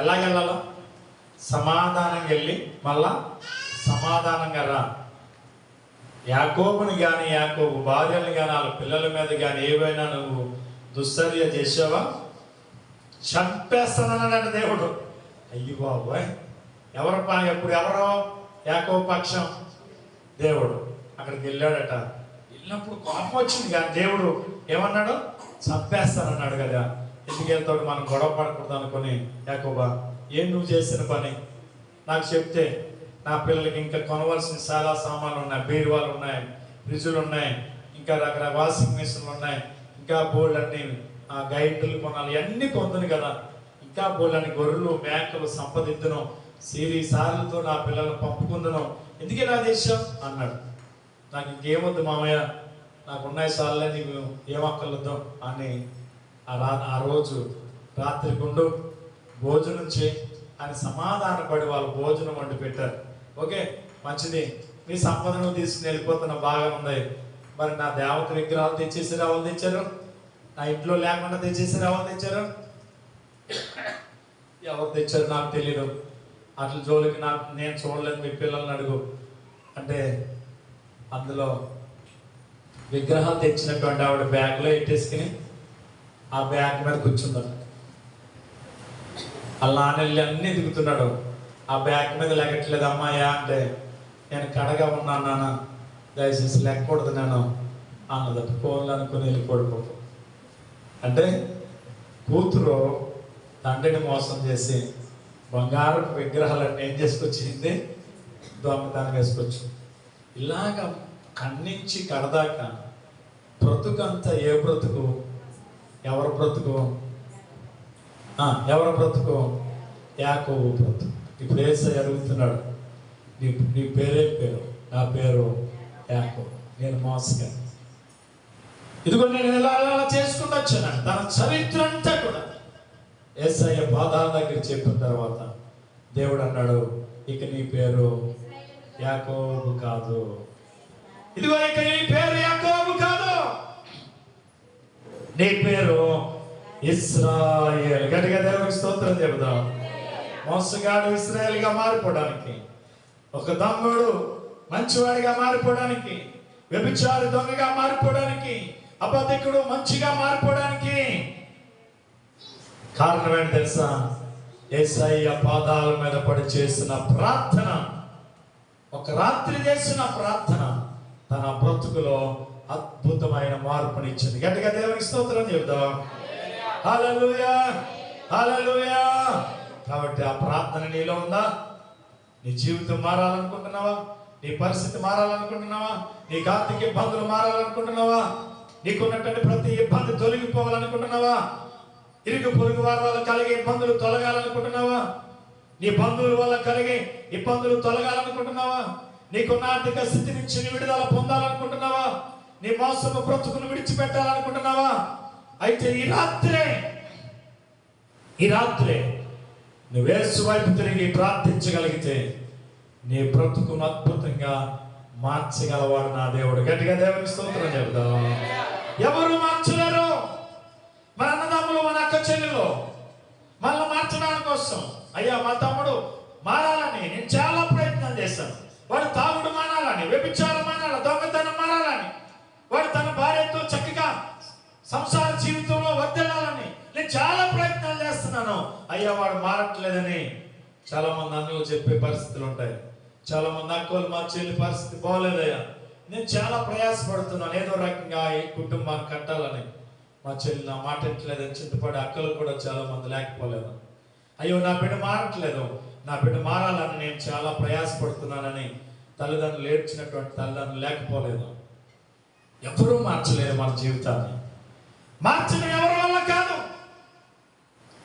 [SPEAKER 1] ఎలాగెళ్ళాలో సమాధానంగా వెళ్ళి మళ్ళా సమాధానంగా రా. యాకోబుని కానీ యాకోబు భార్యని కానీ వాళ్ళ పిల్లల మీద కానీ ఏవైనా నువ్వు దుశ్చర్య చేసావా చంపేస్తానన్నాడు దేవుడు. అయ్యి బాబోయ్, ఎవరు ఎప్పుడు ఎవరో యాకోబు పక్షం దేవుడు. అక్కడికి వెళ్ళాడట. వెళ్ళినప్పుడు కోపం వచ్చింది కానీ దేవుడు ఏమన్నాడు? చంపేస్తానన్నాడు కదా. ఎందుకు వెళ్తాడు? మనం గొడవ పడకూడదు అనుకుని, యాకోబా ఏం నువ్వు చేసిన పని నాకు చెప్తే నా పిల్లలకి ఇంకా కొనవలసిన చాలా సామాన్లు ఉన్నాయి, బీరువాలు ఉన్నాయి, ఫ్రిడ్జులు ఉన్నాయి, ఇంకా రకరకాల వాషింగ్ మిషన్లు ఉన్నాయి, ఇంకా బోల్డ్ అన్ని గైడ్లు కొనాలి, అన్నీ కొందును కదా, ఇంకా బోల్డ్ అని గొర్రెలు మేకలు సంపదిద్దును, సార్లతో నా పిల్లలను పంపుకుందును, ఎందుకే నా దేశం అన్నాడు. నాకు ఇంకేమొద్దు మామయ్య, నాకు ఉన్నాయి సార్లే, నీకు ఏమక్కర్లొద్దు అని ఆ రోజు రాత్రి గుండు భోజనం చేయి అని సమాధానపడి వాళ్ళు భోజనం వండి పెట్టారు. ఓకే, మంచిది, మీ సంపదను తీసుకుని వెళ్ళిపోతున్న బాగా ఉంది. మరి నా దేవత విగ్రహాలు తెచ్చేసి రావాలి తెచ్చారు, నా ఇంట్లో లేకుండా తెచ్చేసి రావాలి తెచ్చారు, ఎవరు తెచ్చారు నాకు తెలియదు, అట్ల జోలికి నేను చూడలేదు, మీ పిల్లల్ని అడుగు అంటే అందులో విగ్రహాలు తెచ్చినటువంటి ఆవిడ బ్యాగ్లో ఎట్టేసుకుని ఆ బ్యాగ్ మీద కూర్చున్నాడు. వాళ్ళ నాన్న వెళ్ళి అన్నీ దిగుతున్నాడు, ఆ బ్యాగ్ మీద లెక్కట్లేదు. అమ్మాయా అంటే నేను కడగా ఉన్నాను నాన్న, దయచేసి లెక్కకూడదు నేను అన్నదట. ఫోన్లు అనుకుని వెళ్ళి పడిపోతాం అంటే కూతురు తండ్రిని మోసం చేసి బంగారు విగ్రహాలన్నీ ఏం చేసుకొచ్చింది? దొంగతనం వేసుకొచ్చి. ఇలాగ కన్నించి కడదాకా బ్రతుకంతా ఏ బ్రతుకు? ఎవరు బ్రతుకు? ఎవరు బ్రతుకు? యాకోబు బ్రతుకు. ఇప్పుడు యేసయ్య అడుగుతున్నాడు, నీ పేరేం పేరు? నా పేరు యాకోబు, నేను మోసగా, ఇదిగో నేను ఇలా చేసుకుంటూ వచ్చాను. తన చరిత్ర అంతా కూడా యేసయ్య పాదాల దగ్గర చెప్పిన తర్వాత దేవుడు అన్నాడు, ఇక నీ పేరు యాకోబు కాదు, ఇదిగో ఇక నీ పేరు యాకోబు కాదు, నీ పేరు ఇశ్రాయేల్. గట్టిగా దేవునికి స్తోత్రం చెబుదాం. మోసగాడు ఇశ్రాయేల్గా మారిపోవడానికి, ఒక దొంగడు మంచివాడిగా మారిపోవడానికి, వ్యభిచారి దొంగగా మారిపోవడానికి, అబద్ధికుడు మంచిగా మారిపోవడానికి కారణం ఏంటి తెలుసా? యేసయ్య పాదాల మీద పడి చేసిన ప్రార్థన, ఒక రాత్రి చేసిన ప్రార్థన తన బ్రతుకులో అద్భుతమైన మార్పునిచ్చింది. గట్టిగా దేవునికి స్తోత్రం చెబుదాం. హల్లెలూయా, హల్లెలూయా. కాబట్టి ఆ ప్రార్థన నీలో ఉందా? నీ జీవితం మారాలనుకుంటున్నావా? నీ పరిస్థితి మారాలనుకుంటున్నావా? నీ ఆర్థిక ఇబ్బందులు మారాలనుకుంటున్నావా? నీకున్నటువంటి ప్రతి ఇబ్బంది తొలగిపోవాలనుకుంటున్నావా? ఇరుగు పొరుగు వారి వల్ల కలిగే ఇబ్బందులు తొలగాలనుకుంటున్నావా? నీ బంధువుల వల్ల కలిగే ఇబ్బందులు తొలగాలనుకుంటున్నావా? నీకున్న ఆర్థిక స్థితి నుంచి విడుదల పొందాలనుకుంటున్నావా? నీ మోసపు బ్రతుకును విడిచిపెట్టాలనుకుంటున్నావా? అయితే ఈ రాత్రే నువ్వు యేసు వైపు తిరిగి ప్రార్థించగలిగితే నీ బ్రతుకును అద్భుతంగా మార్చగలవాడు నా దేవుడు. గట్టిగా దేవునికి స్తోత్రం చెబుదాం. ఎవరు మార్చలేరు. మన అన్నదమ్ములు, మన అక్క చెల్లెలు మళ్ళీ మార్చడానికి కోసం, అయ్యా మా తమ్ముడు మారాలని నేను చాలా ప్రయత్నం చేశాను, వాడు తాగుడు మానాలని, వ్యభిచారం మానాలి, దొంగతనం మానాలని, వాడు తన భార్యతో చక్కగా సంసారం
[SPEAKER 2] జీవితంలో వర్ధిల్లాలని నేను చాలా ప్రయత్నాలు చేస్తున్నాను, అయ్యా వాడు మారట్లేదని చాలా మంది అన్నలు చెప్పే పరిస్థితులు ఉంటాయి. చాలా మంది అక్కలు, మా చెల్లి పరిస్థితి బాగోలేదయ్యా, నేను చాలా ప్రయాసపడుతున్నాను ఏదో రకంగా ఈ కుటుంబాన్ని కట్టాలని. మా చెల్లి నా మాట ఎట్లేదని చింతపడి అక్కలు కూడా చాలా మంది లేకపోలేదు. అయ్యో నా బిడ్డ మారట్లేదు, నా బిడ్డ మారాలని నేను చాలా ప్రయాసపడుతున్నానని తల్లిదండ్రులు ఏడ్చినటువంటి తల్లిదండ్రులు లేకపోలేదు. ఎవరూ మార్చలేరు మన జీవితాన్ని. మార్చిన ఎవరి వల్ల కాదు,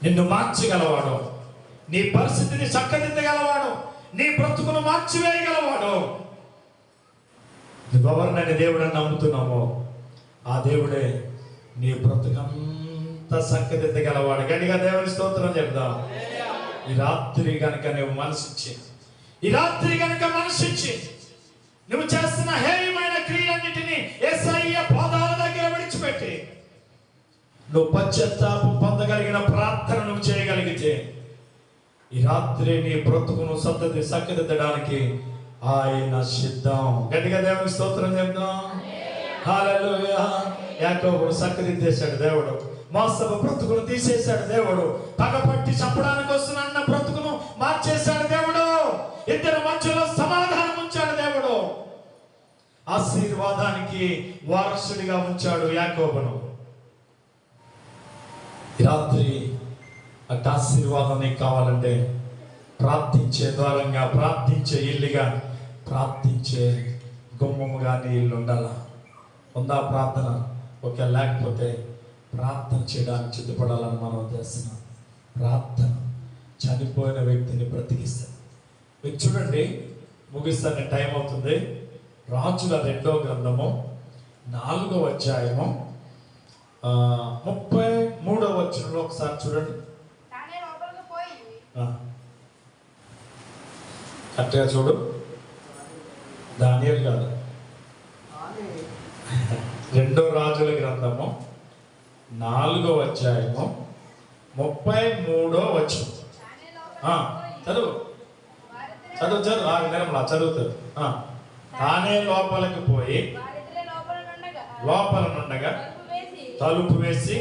[SPEAKER 2] నిన్ను మార్చగలవాడు, నీ పరిస్థితిని చక్కదిద్దగలవాడు, నీ బ్రతుకును మార్చివేయగలవాడు. నువ్వెవరినని దేవుడని నమ్ముతున్నామో ఆ దేవుడే నీ బ్రతుకంతా చక్కదిద్దగలవాడు. గట్టిగా దేవుని స్తోత్రం చెప్దాం. ఈ రాత్రి కనుక నువ్వు మనసిచ్చి, ఈ రాత్రి కనుక మనసిచ్చి నువ్వు చేస్తున్న హేయమైన క్రియలన్నిటినీ యేసయ్య పాదాల దగ్గర విడిచిపెట్టి నువ్వు పశ్చాత్తాపం పొందగలిగిన ప్రార్థన నువ్వు చేయగలిగితే ఈ రాత్రి నీ బ్రతుకును చక్కదిద్దడానికి ఆయన సిద్ధం. గట్టిగా దేవుని స్తోత్రం చెప్దాం. హల్లెలూయా. యాకోబును చక్కదిద్దేశాడు దేవుడు, మోసపు బ్రతుకును తీసేశాడు దేవుడు, పగపట్టి చంపడానికి వస్తున్న బ్రతుకును మార్చేశాడు దేవుడు, ఇద్దరి మధ్యలో సమాధానం ఉంచాడు దేవుడు, ఆశీర్వాదానికి వారసుడిగా ఉంచాడు యాకోబును. రాత్రి అటు ఆశీర్వాదం నీకు కావాలంటే ప్రార్థించే ద్వారంగా, ప్రార్థించే ఇల్లుగా, ప్రార్థించే గుమ్మముగా నీ ఇల్లు ఉండాల. ఉందా ప్రార్థన? ఒకవేళ లేకపోతే ప్రార్థన చేయడానికి సిద్ధపడాలని మనం చేస్తున్నాం. ప్రార్థన చనిపోయిన వ్యక్తిని బ్రతికిస్తుంది. మీరు చూడండి, ముగిస్తానే టైం అవుతుంది. రాజుల 2వ గ్రంథము 4వ అధ్యాయము 33వ వచనంలో ఒకసారి చూడండి. కరెక్ట్గా చూడు. దానియేలు కాదు, 2వ రాజుల గ్రంథము 4వ అధ్యాయము 33వ వచనం. చదువు చదువు చదువు నిర్మలా చదువుతుంది. తానే లోపలికి పోయి లోపల నుండగా తలుపు వేసి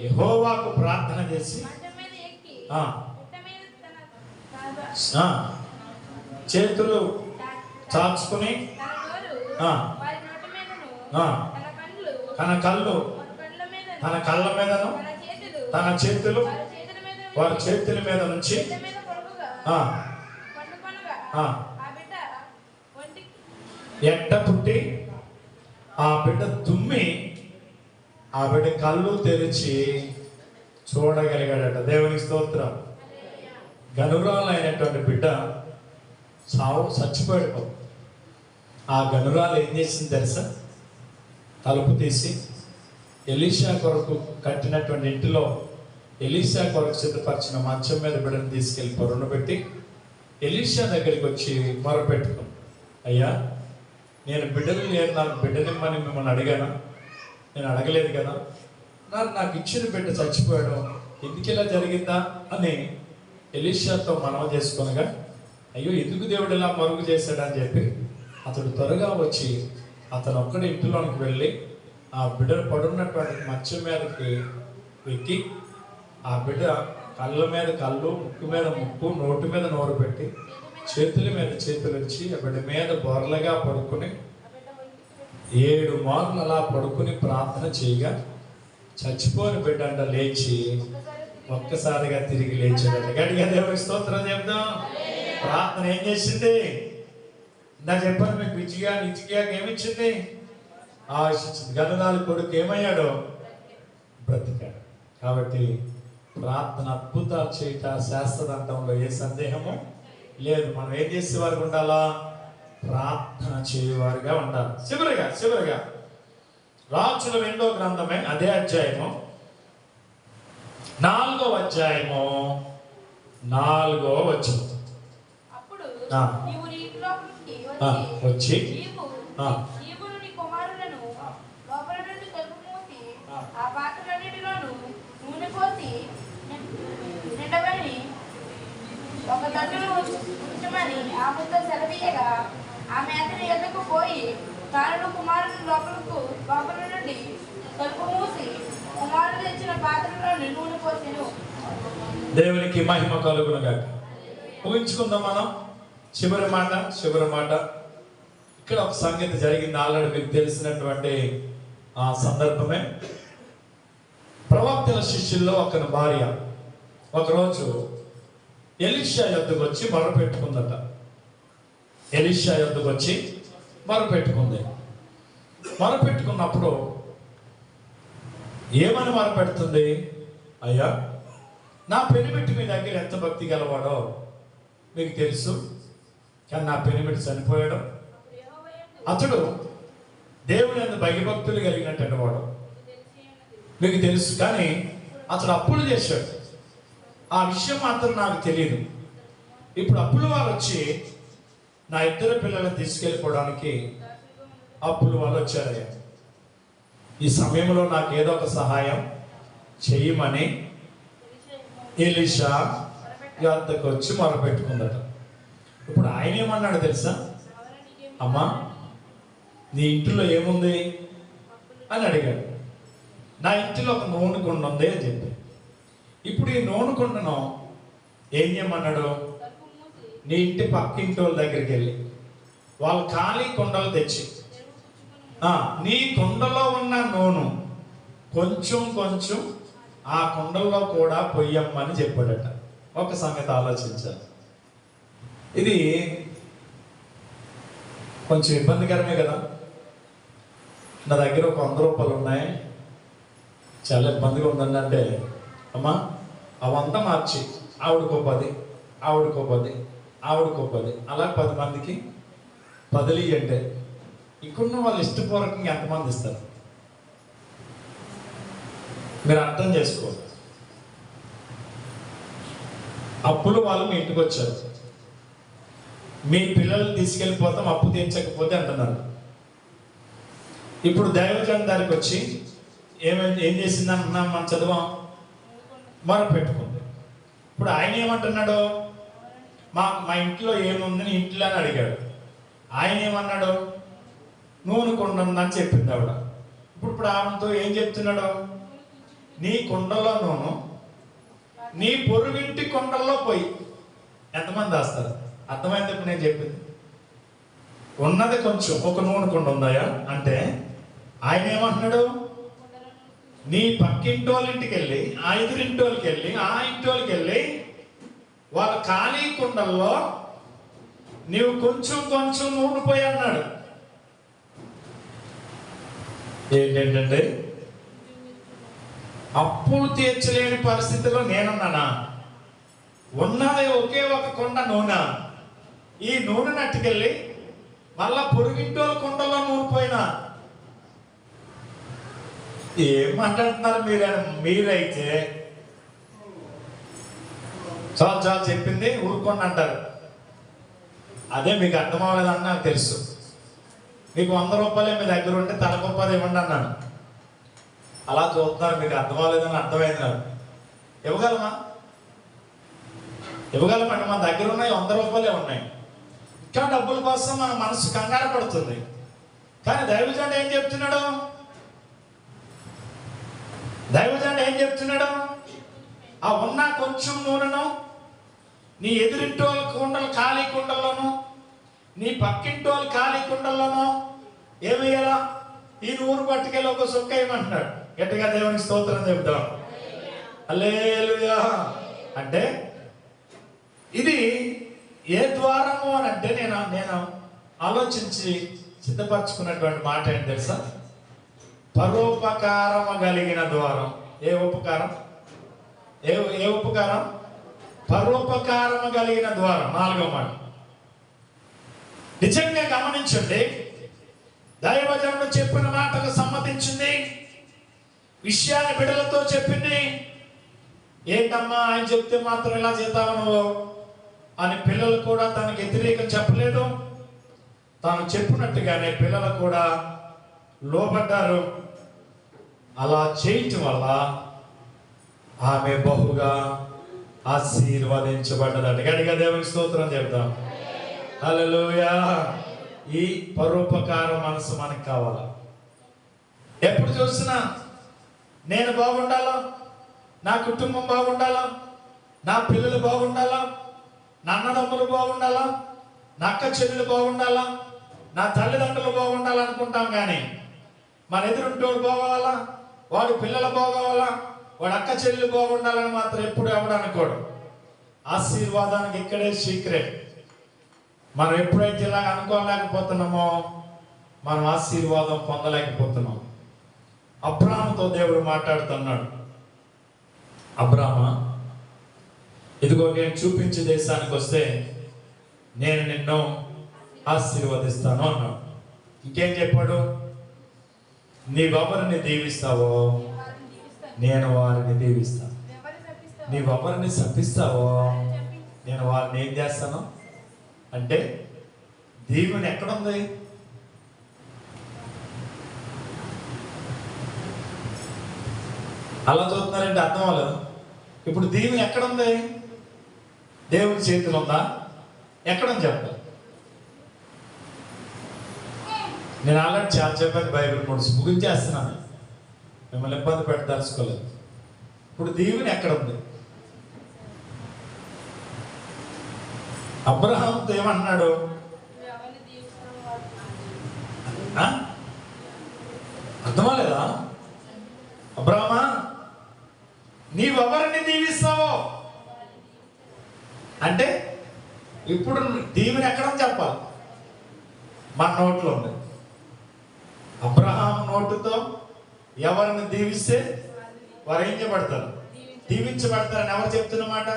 [SPEAKER 2] యెహోవాకు ప్రార్థన చేసి చేతులు చాచుకుని తన కళ్ళ మీదను తన చేతులు వారి చేతుల మీద నుంచి ఎట్ట పుట్టి ఆ బిడ్డ తుమ్మి ఆ బిడ్డ కళ్ళు తెరిచి చూడగలిగాడట. దేవునికి స్తోత్రం. గనురాలు అయినటువంటి బిడ్డ చచ్చిపోయాడు. ఆ గనురాలు ఏం చేసింది తెలుసా? తలుపు తీసి ఎలీషా కొరకు కట్టినటువంటి ఇంటిలో ఎలీషా కొరకు సిద్ధపరిచిన మంచం మీద బిడ్డను తీసుకెళ్ళి పొరను పెట్టి ఎలీషా దగ్గరికి వచ్చి మొరపెట్టుకుంది, అయ్యా నేను బిడ్డలు లేరు, నాకు బిడ్డనిమ్మని మిమ్మల్ని అడిగాను, నేను అడగలేదు కదా, నాకు ఇచ్చిన బిడ్డ చచ్చిపోయాడు, ఎందుకు ఇలా జరిగిందా అని ఎలీషాతో మనవి చేసుకొనగా, అయ్యో ఎందుకు దేవుడు ఇలా మరుగు చేశాడని చెప్పి అతడు త్వరగా వచ్చి అతను ఒక్కడి ఇంటిలోనికి వెళ్ళి ఆ బిడ్డను పడున్నటువంటి మంచం మీదకి ఎక్కి ఆ బిడ్డ కళ్ళ మీద కళ్ళు, ముక్కు మీద ముక్కు, నోటి మీద నోరు పెట్టి చేతుల మీద చేతులు వచ్చి ఆ బిడ్డ మీద బొరలుగా పడుకుని 7 మార్లు అలా పడుకుని ప్రార్థన చేయగా చచ్చిపోయిన బిడ్డ అంట లేచి ఒక్కసారిగా తిరిగి లేచాడంట. గట్టిగా దేవునికి స్తోత్రం చెప్దాం. ప్రార్థన ఏం చేసింది? ఇందా చెప్పాను మీకు, నిత్యగా ఏమిచ్చింది? ఆశించింది. గనురాలి కొడుకు ఏమయ్యాడు? బ్రతికాడు. కాబట్టి ప్రార్థన అద్భుతాలు చేయట శాస్త్రదంతంలో ఏ సందేహము లేదు. మనం ఏం చేసేవారుగా ఉండాలా? ప్రార్థన చేయవారుగా ఉండాలి. చివరిగా రాజుల 2వ గ్రంథమే అదే అధ్యాయము 4వ అధ్యాయము 4వ వచనం. వచ్చి
[SPEAKER 3] ఒక తట్టును ఉంచమని ఆ ముద్ద సెలవీయగా ఆమె అతని ఎద్దకు పోయి తాను కుమారుని లోపల నుండి తలుపు మూసి కుమారుడు తెచ్చిన పాత్రలో నూనె పోసెను.
[SPEAKER 2] దేవునికి మహిమ కలుగును గాక. ఊహించుకుందాం మనం. చివరి మాట. ఇక్కడ ఒక సంగతి జరిగింది, ఆల్రెడీ మీకు తెలిసినటువంటి ఆ సందర్భమే. ప్రవక్తల శిష్యుల్లో ఒకరి భార్య ఒకరోజు ఎలీషా యొద్దకు వచ్చి మొరపెట్టుకుందట. మొరపెట్టుకున్నప్పుడు ఏమని మొరపెడుతుంది? అయ్యా, నా పెనిమిటి మీ దగ్గర ఎంత భక్తి గలవాడో మీకు తెలుసు, కానీ నా పెనిమిటి చనిపోయాడు. అతడు దేవుని యందు భయభక్తులు కలిగినట్టు వాడు మీకు తెలుసు, కానీ అతడు అప్పులు చేశాడు. ఆ విషయం మాత్రం నాకు తెలియదు. ఇప్పుడు అప్పుల వారు వచ్చి నా 2 పిల్లలను తీసుకెళ్ళిపోవడానికి అప్పుల వాళ్ళు వచ్చారయ్యా. ఈ సమయంలో నాకు ఏదో ఒక సహాయం చెయ్యమని ఎలీషా యొద్దకు వచ్చి మొరపెట్టుకుందట. ఇప్పుడు ఆయన ఏమన్నాడు తెలుసా? అమ్మా, నీ ఇంటిలో ఏముంది అని అడిగాడు. నా ఇంటిలో ఒక నూనె కుండ ఉంది అని చెప్పి. ఇప్పుడు ఈ నూనె కుండను ఏం చేయమన్నాడు? నీ ఇంటి పక్కింటి వాళ్ళ దగ్గరికి వెళ్ళి వాళ్ళు ఖాళీ కుండలు తెచ్చి నీ కుండలో ఉన్న నూనె కొంచెం ఆ కుండల్లో కూడా పొయ్యమ్మని చెప్పాడట. ఒక సంగతి ఆలోచించాలి. ఇది కొంచెం ఇబ్బందికరమే కదా. నా దగ్గర ఒక 100 రూపాయలు ఉన్నాయి, చాలా ఇబ్బందిగా ఉందండి అంటే, అమ్మా ఆ 100 మార్చి ఆవిడకో 10, అలా 10 మందికి బదిలీ అంటే ఇక్కడున్న వాళ్ళు ఇష్టపూర్వకంగా ఎంతమంది ఇస్తారు మీరు అర్థం చేసుకోవాలి. అప్పులు వాళ్ళు మీ ఇంటికి వచ్చారు, మీ పిల్లలు తీసుకెళ్ళిపోతాం అప్పు తీర్చకపోతే అంటున్నారు. ఇప్పుడు దైవజనం దానికి వచ్చి ఏం చేసిందన్నా మనం చదువాం, మొరపెట్టుకుంది. ఇప్పుడు ఆయన ఏమంటున్నాడు? మా ఇంట్లో ఏముందని ఇంట్లో అని అడిగాడు. ఆయన ఏమన్నాడు? నూనె కుండ ఉందని చెప్పింది ఆవిడ. ఇప్పుడు ఆమెతో ఏం చెప్తున్నాడు? నీ కుండలో నూనె నీ పొరుగింటి కుండల్లో పోయి ఎంతమంది దాస్తారు? అర్థమైంది ఇప్పుడు నేను చెప్పింది. ఉన్నది కొంచెం, ఒక నూనె కుండ ఉందాయా అంటే ఆయన ఏమంటున్నాడు? నీ పక్కింటి వాళ్ళ ఇంటికి వెళ్ళి, ఆ ఎదురింటి వాళ్ళకి వెళ్ళి, ఆ ఇంటి వాళ్ళకి వెళ్ళి వాళ్ళ ఖాళీ కుండల్లో నీవు కొంచెం నూనె పోయి అన్నాడు. ఏంటంటే అప్పులు తీర్చలేని పరిస్థితిలో నేనున్నానా? ఉన్నది ఒకే ఒక కుండ నూనె. ఈ నూనె నట్టుకెళ్ళి మళ్ళా పొరుగింటోళ్ళ కుండలో నూనె పోయినా ఏం మాట్లాడుతున్నారు మీరైతే? చాలా చెప్పింది ఊరుకోండి అంటారు. అదే మీకు అర్థం అవ్వలేదని నాకు తెలుసు. మీకు 100 రూపాయలే మీ దగ్గర ఉంటే తలకు 10 ఇవ్వండి అన్నాను. అలా చూస్తున్నారు, మీకు అర్థం అవ్వలేదని అర్థమైంది నాకు. ఇవ్వగలమండి. మన దగ్గర ఉన్నాయి 100 రూపాయలే ఉన్నాయి. ఇంకా డబ్బుల కోసం మన మనసు కంగారు పడుతుంది. కానీ దైవజనుడు ఏం చెప్తున్నాడు? ఆ ఉన్న కొంచెం నూనెను నీ ఎదురింటి వాళ్ళ కుండలు ఖాళీ కుండల్లోనూ, నీ పక్కింటి వాళ్ళ ఖాళీ కుండల్లోనూ ఏమయ్యాలా? ఈ నూనె పట్టుకెళ్ళి ఒక సుక్క ఏమంటున్నాడు. గట్టిగా దేవునికి స్తోత్రం చెప్తాం. హల్లెలూయా. అంటే ఇది ఏ ద్వారము అని అంటే నేను ఆలోచించి సిద్ధపరచుకున్నటువంటి మాట ఏంటి తెలుసా? పరోపకారము కలిగిన ద్వారం. ఏ ఉపకారం? ఏ ఉపకారం? పరోపకారము కలిగిన ద్వారం. 4వ మాట నిజంగా గమనించండి. దైవజనుడు చెప్పిన మాటకు సమ్మతించింది, విషయాన్ని బిడ్డలతో చెప్పింది. ఏంటమ్మా ఆయన చెప్తే మాత్రం ఇలా చేద్దాము నువ్వు అని పిల్లలు కూడా తనకు వ్యతిరేకం చెప్పలేదు. తాను చెప్పినట్టుగానే పిల్లలు కూడా లోబడ్డారు. అలా చేయటం వల్ల ఆమె బహుగా ఆశీర్వదించబడ్డదట. గట్టిగా దేవునికి స్తోత్రం చెప్తాం. హల్లెలూయా. ఈ పరోపకార మనసు మనకు కావాలా? ఎప్పుడు చూసినా నేను బాగుండాలా, నా కుటుంబం బాగుండాలా, నా పిల్లలు బాగుండాలా, నా అన్నదమ్ములు బాగుండాలా, నా అక్క చెల్లెలు బాగుండాలా, నా తల్లిదండ్రులు బాగుండాలా అనుకుంటాం. కానీ మన ఎదురుంటోడు బాగోవాలా, వాడు పిల్లలు బాగోవాలా, వాడు అక్క చెల్లెలు బాగుండాలని మాత్రం ఎప్పుడు ఎవడు అనుకోడు. ఆశీర్వాదానికి ఇక్కడే సీక్రెట్. మనం ఎప్పుడైతే ఇలాగ అనుకోలేకపోతున్నామో మనం ఆశీర్వాదం పొందలేకపోతున్నాం. అబ్రాహాముతో దేవుడు మాట్లాడుతున్నాడు. అబ్రాహ్మా, ఇదిగో నేను చూపించే దేశానికి వస్తే నేను నిన్ను ఆశీర్వదిస్తాను అన్నాడు. ఇంకేం చెప్పాడు? నీవెవరిని దీవిస్తావో నేను వారిని దీవిస్తాను, నీవెవరిని శపిస్తావో నేను వారిని ఏం చేస్తాను అంటే, దీవెన ఎక్కడుంది? అలా చూస్తున్నారంటే అర్థం అవ్వలేదు. ఇప్పుడు దీవెన ఎక్కడుంది? దేవుని చేతిలో ఉందా? ఎక్కడుంది చెప్పాలి. నేను ఆల్రెడీ చాలా చెప్పాను, బైబిల్ ముగించేస్తున్నాను, మిమ్మల్ని ఇబ్బంది పెట్టదలుచుకోలేదు. ఇప్పుడు దీవెన ఎక్కడుంది? అబ్రహాంతో ఏమన్నాడు? అర్థమలేదా? అబ్రహమా, నీవెవరిని దీవిస్తావో అంటే ఇప్పుడు దీవెన ఎక్కడని చెప్పాలి. మన నోట్లో ఉంది. అబ్రహాం నోటుతో ఎవరిని దీవిస్తే వారు ఏం చేయబడతారు? దీవించబడతారని ఎవరు చెప్తున్నమాట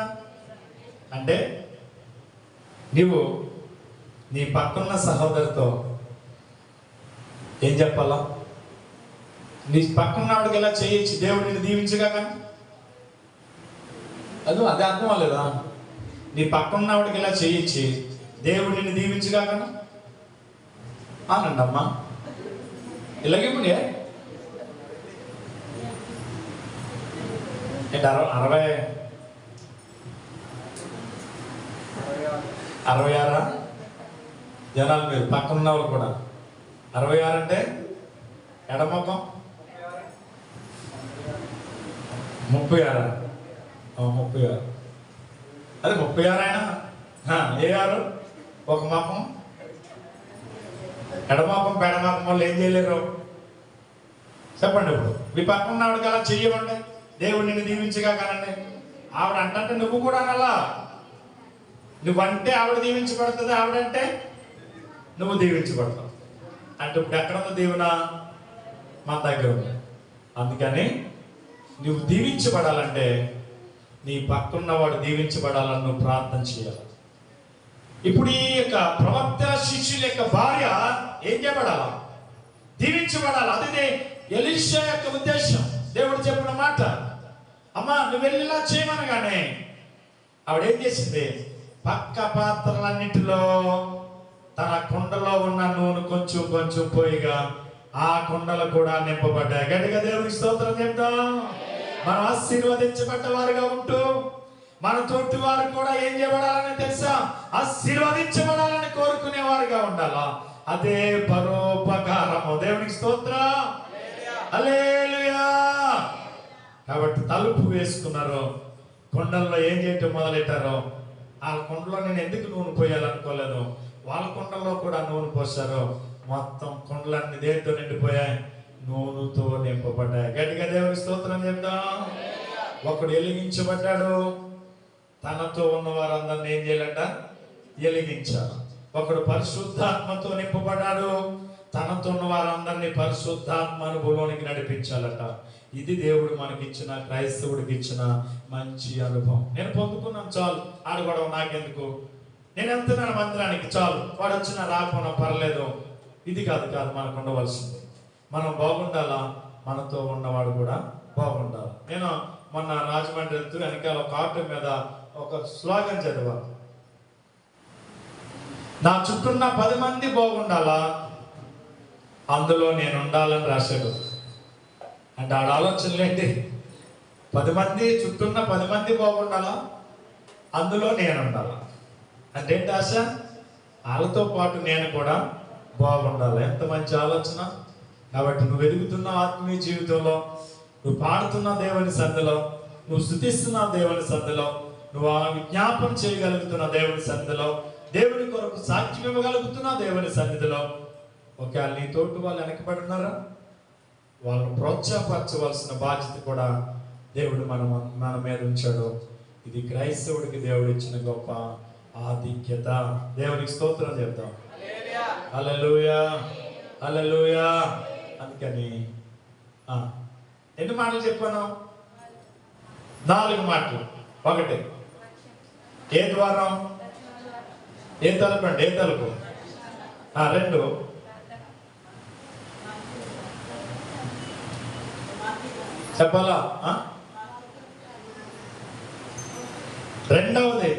[SPEAKER 2] అంటే, నీవు నీ పక్కన్న సహోదరితో ఏం చెప్పాలా? నీ పక్కన్నవాడికి ఎలా చేయొచ్చు, దేవుడు నిన్ను దీవించగా. కానీ అది అర్థం అవ్వలేదా? నీ పక్కన్నవాడికి ఎలా చేయొచ్చు, దేవుడు నిన్ను దీవించగా. కానీ అనండి అమ్మా, ఇలాగే ఏంటి 66 జనాలు మీరు పక్కన వాళ్ళు కూడా 66 అంటే ఎడమొఖం 36 36 అది 36 అయినా ఏ 6 ఒక మొఖం ఎడమొఖం పెడమొఖం వాళ్ళు ఏం చేయలేరు చెప్పండి. ఇప్పుడు మీ పక్కన ఆవిడకి అలా చెయ్యమండి, దేవుడు నిన్ను దీవించగా. కానండి ఆవిడ అంటే నువ్వు కూడా అలా, నువ్వంటే ఆవిడ దీవించబడుతుంది, ఆవిడంటే నువ్వు దీవించబడతావు. అంటే ఇప్పుడు ఎక్కడుంది దీవెన? మన దగ్గర ఉంది. అందుకని నువ్వు దీవించబడాలంటే నీ పక్కన్నవాడు దీవించబడాలని నువ్వు ప్రార్థన చేయాలి. ఇప్పుడు ఈ యొక్క ప్రవక్త శిష్యుల యొక్క భార్య ఏం చేయబడాలా? దీవించబడాలి. అదే ఎలీషా యొక్క ఉద్దేశం. దేవుడు చెప్పిన మాట, అమ్మా నువ్వు వెళ్ళిలా చేయమనగానే ఆవిడ ఏం చేసింది? పక్క పాత్రలన్నింటిలో తన కుండలో ఉన్న నూనె కొంచెం కొంచెం పోయిగా ఆ కుండలు కూడా నింపబడ్డాయి. గట్టిగా దేవుడికి స్తోత్రం చెప్తాం. మనం ఆశీర్వదించబడ్డ వారుగా ఉంటూ మన తోటి వారు కూడా ఏం చేయబడాలని తెలుసా? ఆశీర్వదించబడాలని కోరుకునే వారుగా ఉండాలా. అదే పరోపకారము. దేవునికి స్తోత్రం, హల్లెలూయా. కాబట్టి తలుపు వేసుకున్నారు, కొండల్లో ఏం చేయటం మొదలెట్టారో, ఆ కొండలో నేను ఎందుకు నూనె పోయాలనుకోలేదు, వాళ్ళ కొండల్లో కూడా నూనె పోసారు. మొత్తం కొండలన్నీ దేనితో నిండిపోయాయి? నూనెతో నింపబడ్డాయి. గట్టిగా దేవునికి స్తోత్రం చెప్దాం. ఒకడు వెలిగించబడ్డాడు, తనతో ఉన్న వారందరిని ఏం చేయాలంట? వెలిగించాలి. ఒకడు పరిశుద్ధాత్మతో నింపబడ్డాడు, తనతో ఉన్న వారందరినీ పరిశుద్ధాత్మ అనుభవంలోనికి నడిపించాలట. ఇది దేవుడు మనకిచ్చిన, క్రైస్తవుడికి ఇచ్చిన మంచి అనుభవం. నేను పొందుకున్నాను చాలు, ఆడుకోవడం నాకెందుకు, నేను వెళ్తున్నాను మందిరానికి చాలు, వాడు వచ్చినా రాకపోయినా పర్లేదు. ఇది కాదు మనకు ఉండవలసింది. మనం బాగుండాలా, మనతో ఉన్నవాడు కూడా బాగుండాలి. నేను మొన్న రాజమండ్రి వెళ్తూ వెనకాల ఒక ఆటో మీద ఒక స్లోగన్ చదివాను, నా చుట్టూన్న 10 మంది బాగుండాలా, అందులో నేను ఉండాలని రాశాడు. అంటే ఆడ ఆలోచనలు ఏంటి? 10 మంది చుట్టూన్న 10 మంది బాగుండాలా, అందులో నేను ఉండాలా. అంటే ఏంటి ఆశ? వాళ్ళతో పాటు నేను కూడా బాగుండాలి. ఎంత మంచి ఆలోచన. కాబట్టి నువ్వు ఎదుగుతున్న ఆత్మీయ జీవితంలో నువ్వు పాడుతున్న దేవుని సన్నిధిలో, నువ్వు స్తుతిస్తున్న దేవుని సన్నిధిలో, నువ్వు ఆ విజ్ఞాపన చేయగలుగుతున్న దేవుని సన్నిధిలో, దేవుని కొరకు సాక్ష్యం ఇవ్వగలుగుతున్న దేవుని సన్నిధిలో, ఒకవేళ నీ తోటి వాళ్ళు వెనకబడి ఉన్నారా, వాళ్ళను ప్రోత్సాహపరచవలసిన బాధ్యత కూడా దేవుడు మన మీద ఉంచాడు. ఇది క్రైస్తవుడికి దేవుడు ఇచ్చిన గొప్ప ఆధిక్యత. దేవునికి స్తోత్రం చెప్తాం. హల్లెలూయా, హల్లెలూయా. అందుకని ఎన్ని మాటలు చెప్పాను? 4 మాటలు. 1, ఏ ద్వారం, ఏ తలుపు అండి, ఏ తలుపు? 2, చెప్పాలా? రెండవది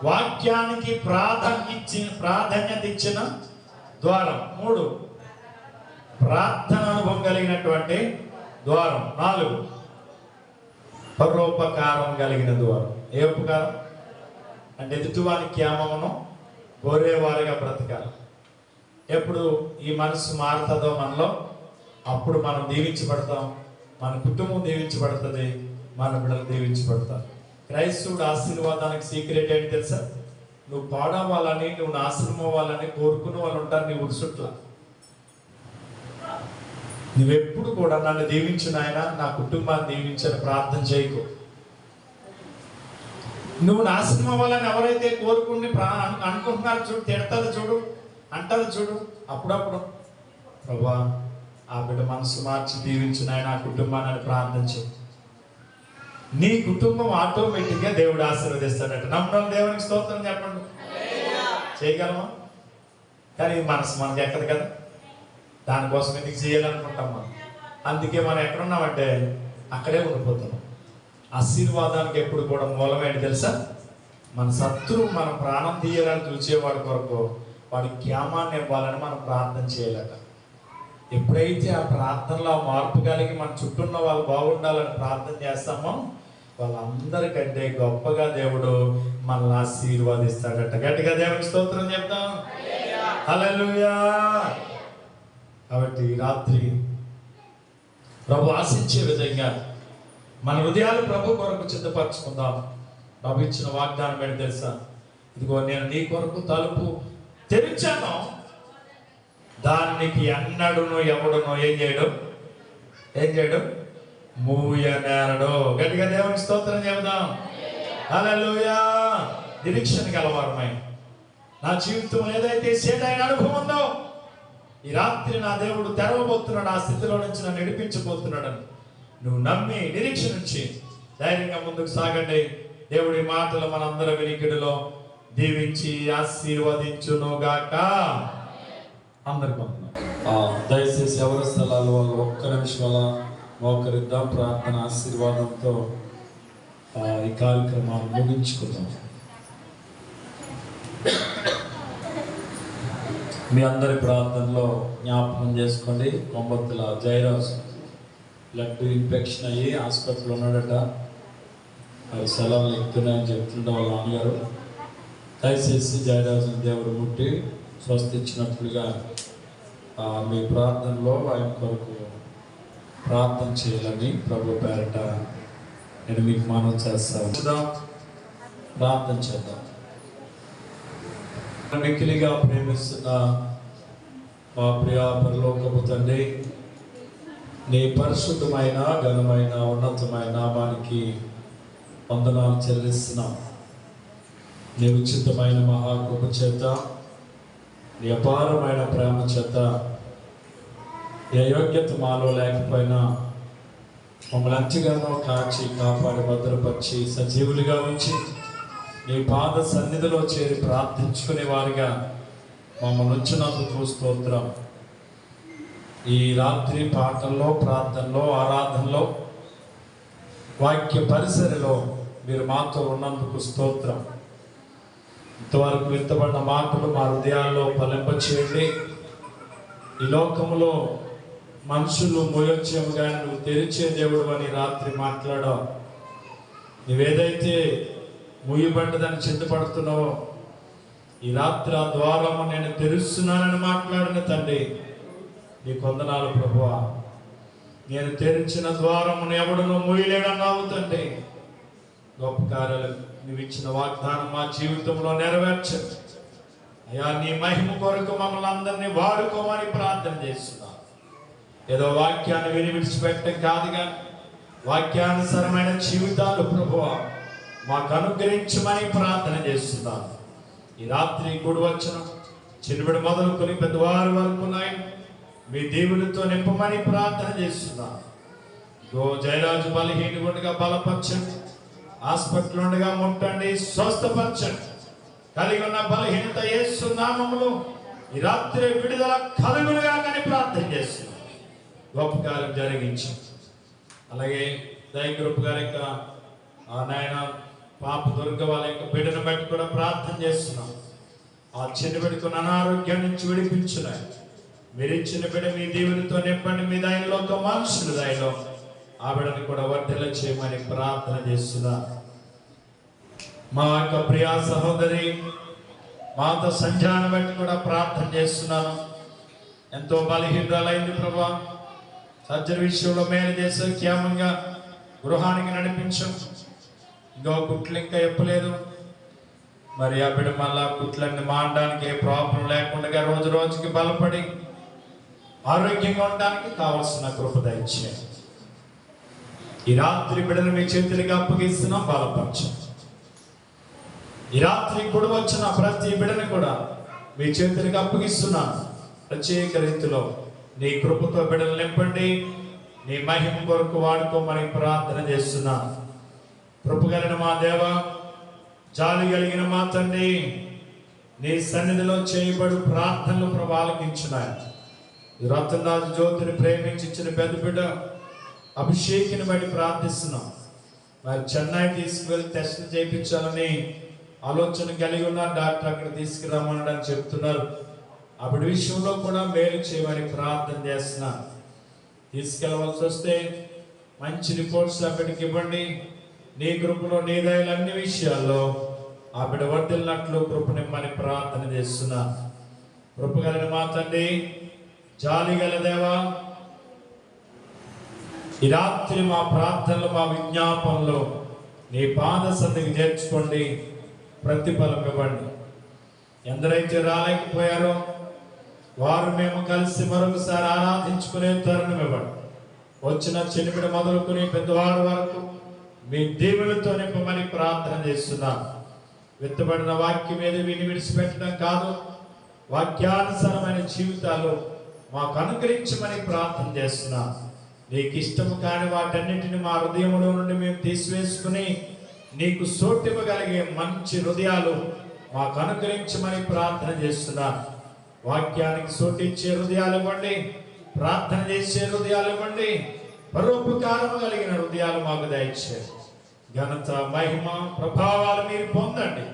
[SPEAKER 2] వాక్యానికి ప్రాధాన్యత ఇచ్చిన ద్వారం. 3, ప్రార్థన అనుభవం కలిగినటువంటి ద్వారం. 4, పరోపకారం కలిగిన ద్వారం. ఏ ఉపకారం అంటే ఎదుటివాని క్షేమమును కోరేవారిగా బ్రతకాలి. ఎప్పుడు ఈ మనసు మారుతుందో మనలో, అప్పుడు మనం దీవించబడతాం, మన కుటుంబం దీవించబడుతుంది, మన బిడ్డలు దీవించబడతారు. క్రైస్తవుడు ఆశీర్వాదానికి సీక్రెట్ ఏంటి తెలుసా? నువ్వు పాడవాలని, నువ్వు నాశనం అవ్వాలని కోరుకునే వాళ్ళు ఉంటారు నీ ఉరుసుట్ల. నువ్వెప్పుడు కూడా నన్ను దీవించు నాయన, నా కుటుంబాన్ని దీవించని ప్రార్థన చేయకు. నువ్వు నాశనం అవ్వాలని ఎవరైతే కోరుకుని అనుకుంటున్నారో చూడు, తిడతారు చూడు, అంటారు చూడు, అప్పుడప్పుడు ప్రభా ఆ బిడ్డ మనసు మార్చి దీవించు నాయన ఆ కుటుంబాన్ని ప్రార్థన చేయి. నీ కుటుంబం ఆటోమేటిక్గా దేవుడు ఆశీర్వదిస్తాడట. నమ్మడం దేవునికి స్తోత్రం చెప్పండి. చేయగలమా? కానీ మనసు మనకి ఎక్కదు కదా, దానికోసం ఎందుకు చేయాలనుకుంటాం మనం. అందుకే మనం ఎక్కడున్నామంటే అక్కడే ఉండిపోతున్నాం. ఆశీర్వాదానికి ఎప్పుడు కూడా మూలమేంటి తెలుసా? మన శత్రువు మన ప్రాణం తీయాలని చూసేవాడి కొరకు వాడి క్షేమాన్ని ఇవ్వాలని మనం ప్రార్థన చేయాలట. ఎప్పుడైతే ఆ ప్రార్థనలో మార్పు కలిగి మన చుట్టూ ఉన్న వాళ్ళు బాగుండాలని ప్రార్థన చేస్తామో, వాళ్ళందరికంటే గొప్పగా దేవుడు మనల్ని ఆశీర్వాదిస్తాడట. గట్టిగా దేవునికి స్తోత్రం చెప్తాం. హల్లెలూయా. కాబట్టి రాత్రి ప్రభు ఆశించే విధంగా మన హృదయాలు ప్రభు కొరకు సిద్ధపరచుకుందాం. ప్రభు ఇచ్చిన వాగ్దానం ఏంటి తెలుసా? ఇదిగో నేను నీ కొరకు తలుపు తెరిచాను, దానికి ఎన్నడును ఎవడును ఏం చేయడు మూయనేరడు. గట్టిగా దేవునికి స్తోత్రం చెబుదాం. హల్లెలూయా. నిరీక్షణ గలవారమై నా జీవితం ఏదైతే సేదైన అనుభవం ఉందో, ఈ రాత్రి నా దేవుడు తెరవబోతున్నాడు, ఆ స్థితిలో నుంచి నన్ను నడిపించబోతున్నాడని నువ్వు నమ్మి నిరీక్షణ నుంచి ధైర్యంగా ముందుకు సాగండి. దేవుడి మాటలు మనందరి వినికిడిలో దీవించి ఆశీర్వదించునుగాక. అందరికి దయచేసి ఎవరి స్థలాలు వాళ్ళు ఒక్క నిమిషం అలా మోకరిద్దాం. ప్రార్థన ఆశీర్వాదంతో ఈ కార్యక్రమాన్ని ముగించుకుందాం. మీ అందరి ప్రార్థనలో జ్ఞాపకం చేసుకోండి. కొంబత్తుల జయరాజు బ్లడ్ ఇన్ఫెక్షన్ అయ్యి హాస్పిటల్లో ఉన్నాడట. అది సెలవులు ఎక్కుతున్నాయని చెప్తుండే వాళ్ళ నాన్నగారు. దయచేసి జయరాజుని దేవుడు ముట్టి స్వస్థించినట్లుగా మీ ప్రార్థనలో ఆయన కొరకు ప్రార్థన చేయాలని ప్రభు పేరట నేను మీకు మనవి చేస్తాను. ప్రార్థన చేద్దాం. మిక్కిలిగా ప్రేమిస్తున్న మా ప్రియ పరలోకపు తండ్రి, నీ పరిశుద్ధమైన ఘనమైన ఉన్నతమైన నామానికి వందనాలు చెల్లిస్తున్నాం. నీ ఉచితమైన మహాకృప చేత, నీ అపారమైన ప్రేమ చేత, ఏ యోగ్యత మాలో లేకపోయినా మమ్మల్ని ఎంతగానో కాచి కాపాడి భద్రపరిచి సజీవులుగా ఉంచి నీ పాద సన్నిధిలో చేరి ప్రార్థించుకునే వారిగా మమ్మల్ని ఉంచినందుకు స్తోత్రం. ఈ రాత్రి పాటల్లో, ప్రార్థనలో, ఆరాధనలో, వాక్య పరిసరలో మీరు మాతో ఉన్నందుకు స్తోత్రం. ఇంతవరకు విత్తబడిన మాటలు మా హృదయాల్లో ఫలింపచేయండి. ఈ లోకంలో మనుషులు మూయొచ్చేమో కానీ నువ్వు తెరిచే దేవుడు అని రాత్రి మాట్లాడావు. నువ్వేదైతే మూయబడ్డదని చింతపడుతున్నావో, ఈ రాత్రి ఆ ద్వారము నేను తెరుస్తున్నానని మాట్లాడిన తండ్రి, నీ కొందనాలు ప్రభువా. నేను తెరిచిన ద్వారమును ఎవడును మూయలేడన్నావు తండ్రి. గొప్ప కార్యాలు నువ్వు ఇచ్చిన వాగ్దానం మా జీవితంలో నెరవేర్చండి అయ్యా. నీ మహిమ కొరకు మమ్మల్ని అందరినీ వాడుకోమని ప్రార్థన చేస్తున్నాను. ఏదో వాక్యాన్ని విని విడిచిపెట్టడం కాదుగా, వాక్యానుసరమైన జీవితాలు ప్రభువా మాకు అనుగ్రహించమని ప్రార్థన చేస్తున్నాను. ఈ రాత్రి కూడి వచ్చిన చిన్నబడి మొదలుకొని పెద్దవారి వరకు నాయన మీ దేవునితో నింపమని ప్రార్థన చేస్తున్నాను. జయరాజు బలహీనుడుగా బలపరచండి, హాస్పిటల్ ఉండగా ముట్టండి, స్వస్థపరచండి. కలిగి ఉన్న బలహీనత యేసు నామములో ఈ రాత్రి విడుదల కలుగునుగా కానీ ప్రార్థన చేస్తున్నాను. గొప్ప కార్యం జరిగించి అలాగే దయగ్రూప్ గారి యొక్క నాయన పాప దుర్గ వాళ్ళ యొక్క బిడ్డను బట్టి కూడా ప్రార్థన చేస్తున్నాం. ఆ చిన్న బిడ్డకు అనారోగ్యం నుంచి విడిపించున్నాయి. మీరు ఇచ్చిన బిడ్డ మీ దేవునితో నింపండి, మీ దయలోతో మనుషులు దయలో ఆ బిడ్డను కూడా వర్ధల చేయమని ప్రార్థన చేస్తున్నా. మా యొక్క ప్రియా సహోదరి మాతో సంధ్యాన్ని బట్టి కూడా ప్రార్థన చేస్తున్నాను. ఎంతో బలహీనరాలైంది ప్రభా, సర్జరీ విషయంలో మేలు చేసే క్షేమంగా గృహానికి నడిపించం. ఇంకో కుట్లు ఇంకా ఎప్పలేదు. మరి ఆ బిడ్డ మళ్ళా కుట్లన్నీ మానడానికి ఏ ప్రాబ్లం లేకుండా రోజు రోజుకి బలపడి ఆరోగ్యంగా ఉండడానికి కావలసిన కృప దయచేయండి. ఈ రాత్రి బిడ్డను మీ చేతులకి అప్పగిస్తున్నాం, బలపరచం. ఈ రాత్రి కూడా వచ్చిన ప్రతి బిడ్డను కూడా మీ చేతులకి అప్పగిస్తున్నాను. ప్రత్యేక రీతిలో నీ కృపతో బిడ్డలు నింపండి, నీ మహిమ కొరకు వాడుకోమని ప్రార్థన చేస్తున్నాను. కృప కలిగిన మా దేవ, జాలి కలిగిన మా తండ్రి, నీ సన్నిధిలో చేయబడు ప్రార్థనలు ప్రభావించున్నాయి. రతనరాజు జ్యోతిని ప్రేమించి ఇచ్చిన పెద్ద బిడ్డ అభిషేకిని బట్టి ప్రార్థిస్తున్నాం. మరి చెన్నై తీసుకువెళ్ళి టెస్ట్ చేయించాలని ఆలోచన కలిగి ఉన్నారు. డాక్టర్ అక్కడ తీసుకురమ్మని చెప్తున్నారు. అప్పటి విషయంలో కూడా మేలు చేయమని ప్రార్థన చేస్తున్నాను. తీసుకెళ్ళవలసి వస్తే మంచి రిపోర్ట్స్ అప్పటికి ఇవ్వండి. నీ కృపలో నీ దయలు అన్ని విషయాల్లో ఆ బిడ్డ వర్ధిల్లినట్లు కృపనిమ్మని ప్రార్థన చేస్తున్నా. కృప కలిగిన మా తండ్రి, జాలి గల దేవా, ఈ రాత్రి మా ప్రార్థనలు మా విజ్ఞాపనలో నీ పాద సన్నిధికి చేర్చుకోండి, ప్రతిఫలం ఇవ్వండి. ఎందరైతే రాలేకపోయారో వారు మేము కలిసి మరొకసారి ఆరాధించుకునే తరుణం ఇవ్వండి. వచ్చిన చిన్నపిడ మొదలుకుని పెద్దవారు వరకు మీ దేవునితో నింపమని ప్రార్థన చేస్తున్నాను. విత్తబడిన వాక్యం మీద విని విడిచిపెట్టడం కాదు, వాక్యానుసారమైన జీవితాలు మాకు అనుగ్రహించమని ప్రార్థన చేస్తున్నాను. నీకు ఇష్టము కాని వాటన్నిటిని మా హృదయంలో నుండి మేము తీసివేసుకుని నీకు సోటివ్వగలిగే మంచి హృదయాలు మాకు అనుగ్రహించమని ప్రార్థన చేస్తున్నాను. వాక్యానికి సోటిచ్చే హృదయాలు ఇవ్వండి, ప్రార్థన చేసే హృదయాలు ఇవ్వండి, పరోపకారము కలిగిన హృదయాలు మాకు దయచేయండి. ఘనత, మహిమ, ప్రభావాలు మీరు పొందండి.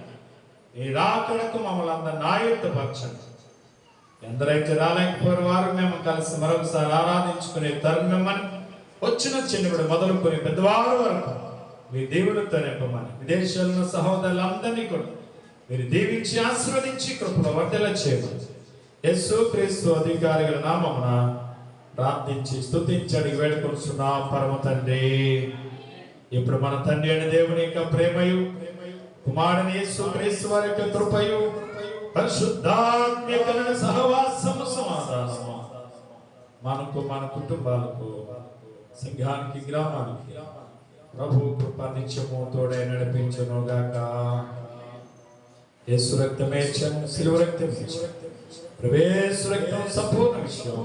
[SPEAKER 2] ఈ రాకడకు మమ్మల్ని అందరిని ఆయుధపరచండి. ఎందరైతే రాలేకపోయిన వారు మేము కలిసి మరొకసారి ఆరాధించుకునే తరుణమని వచ్చిన చిన్నప్పుడు మొదలుకొని పెద్దవారు వరకు మీ దేవునితో నింపమని విదేశాల్లో సహోదరులందరినీ కూడా మీరు దీవించి ఆశీర్వదించి కృపలో వర్ధల చేయమని యేసు క్రీస్తు అధికారిಗಳ నామమున ప్రార్థించి స్తుతించడి వేడుకొనుచున్నా పరమ తండ్రి. ఇప్పుడు మన తండ్రి అయిన దేవుని యొక్క ప్రేమయు, కుమారుని యేసు క్రీస్తు వారి యొక్క కృపయు, పరిశుద్ధాత్మ సహవాసము సమాధానము మనకు, మన కుటుంబాలకు, సంఘానికి, గ్రామానికి ప్రభు కృప నిత్యము తోడై నడిపించును గాక. యేసు రక్తమే శిలువ రక్తమే ప్రవేశ రక్తం సంపూర్ణ విషయం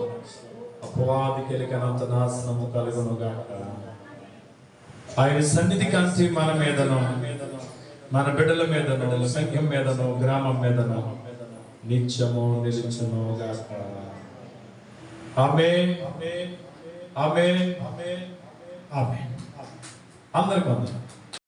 [SPEAKER 2] అపవాదికి కలిగినంత నాశనము కలుగును గాక. ఆయన సన్నిధి కాంతి మన మీదను, మన బిడ్డల మీదను, సంఘం మీదను, గ్రామం మీదను నిత్యము నిలుచును గాక. ఆమేన్, ఆమేన్, ఆమేన్. అందరికీ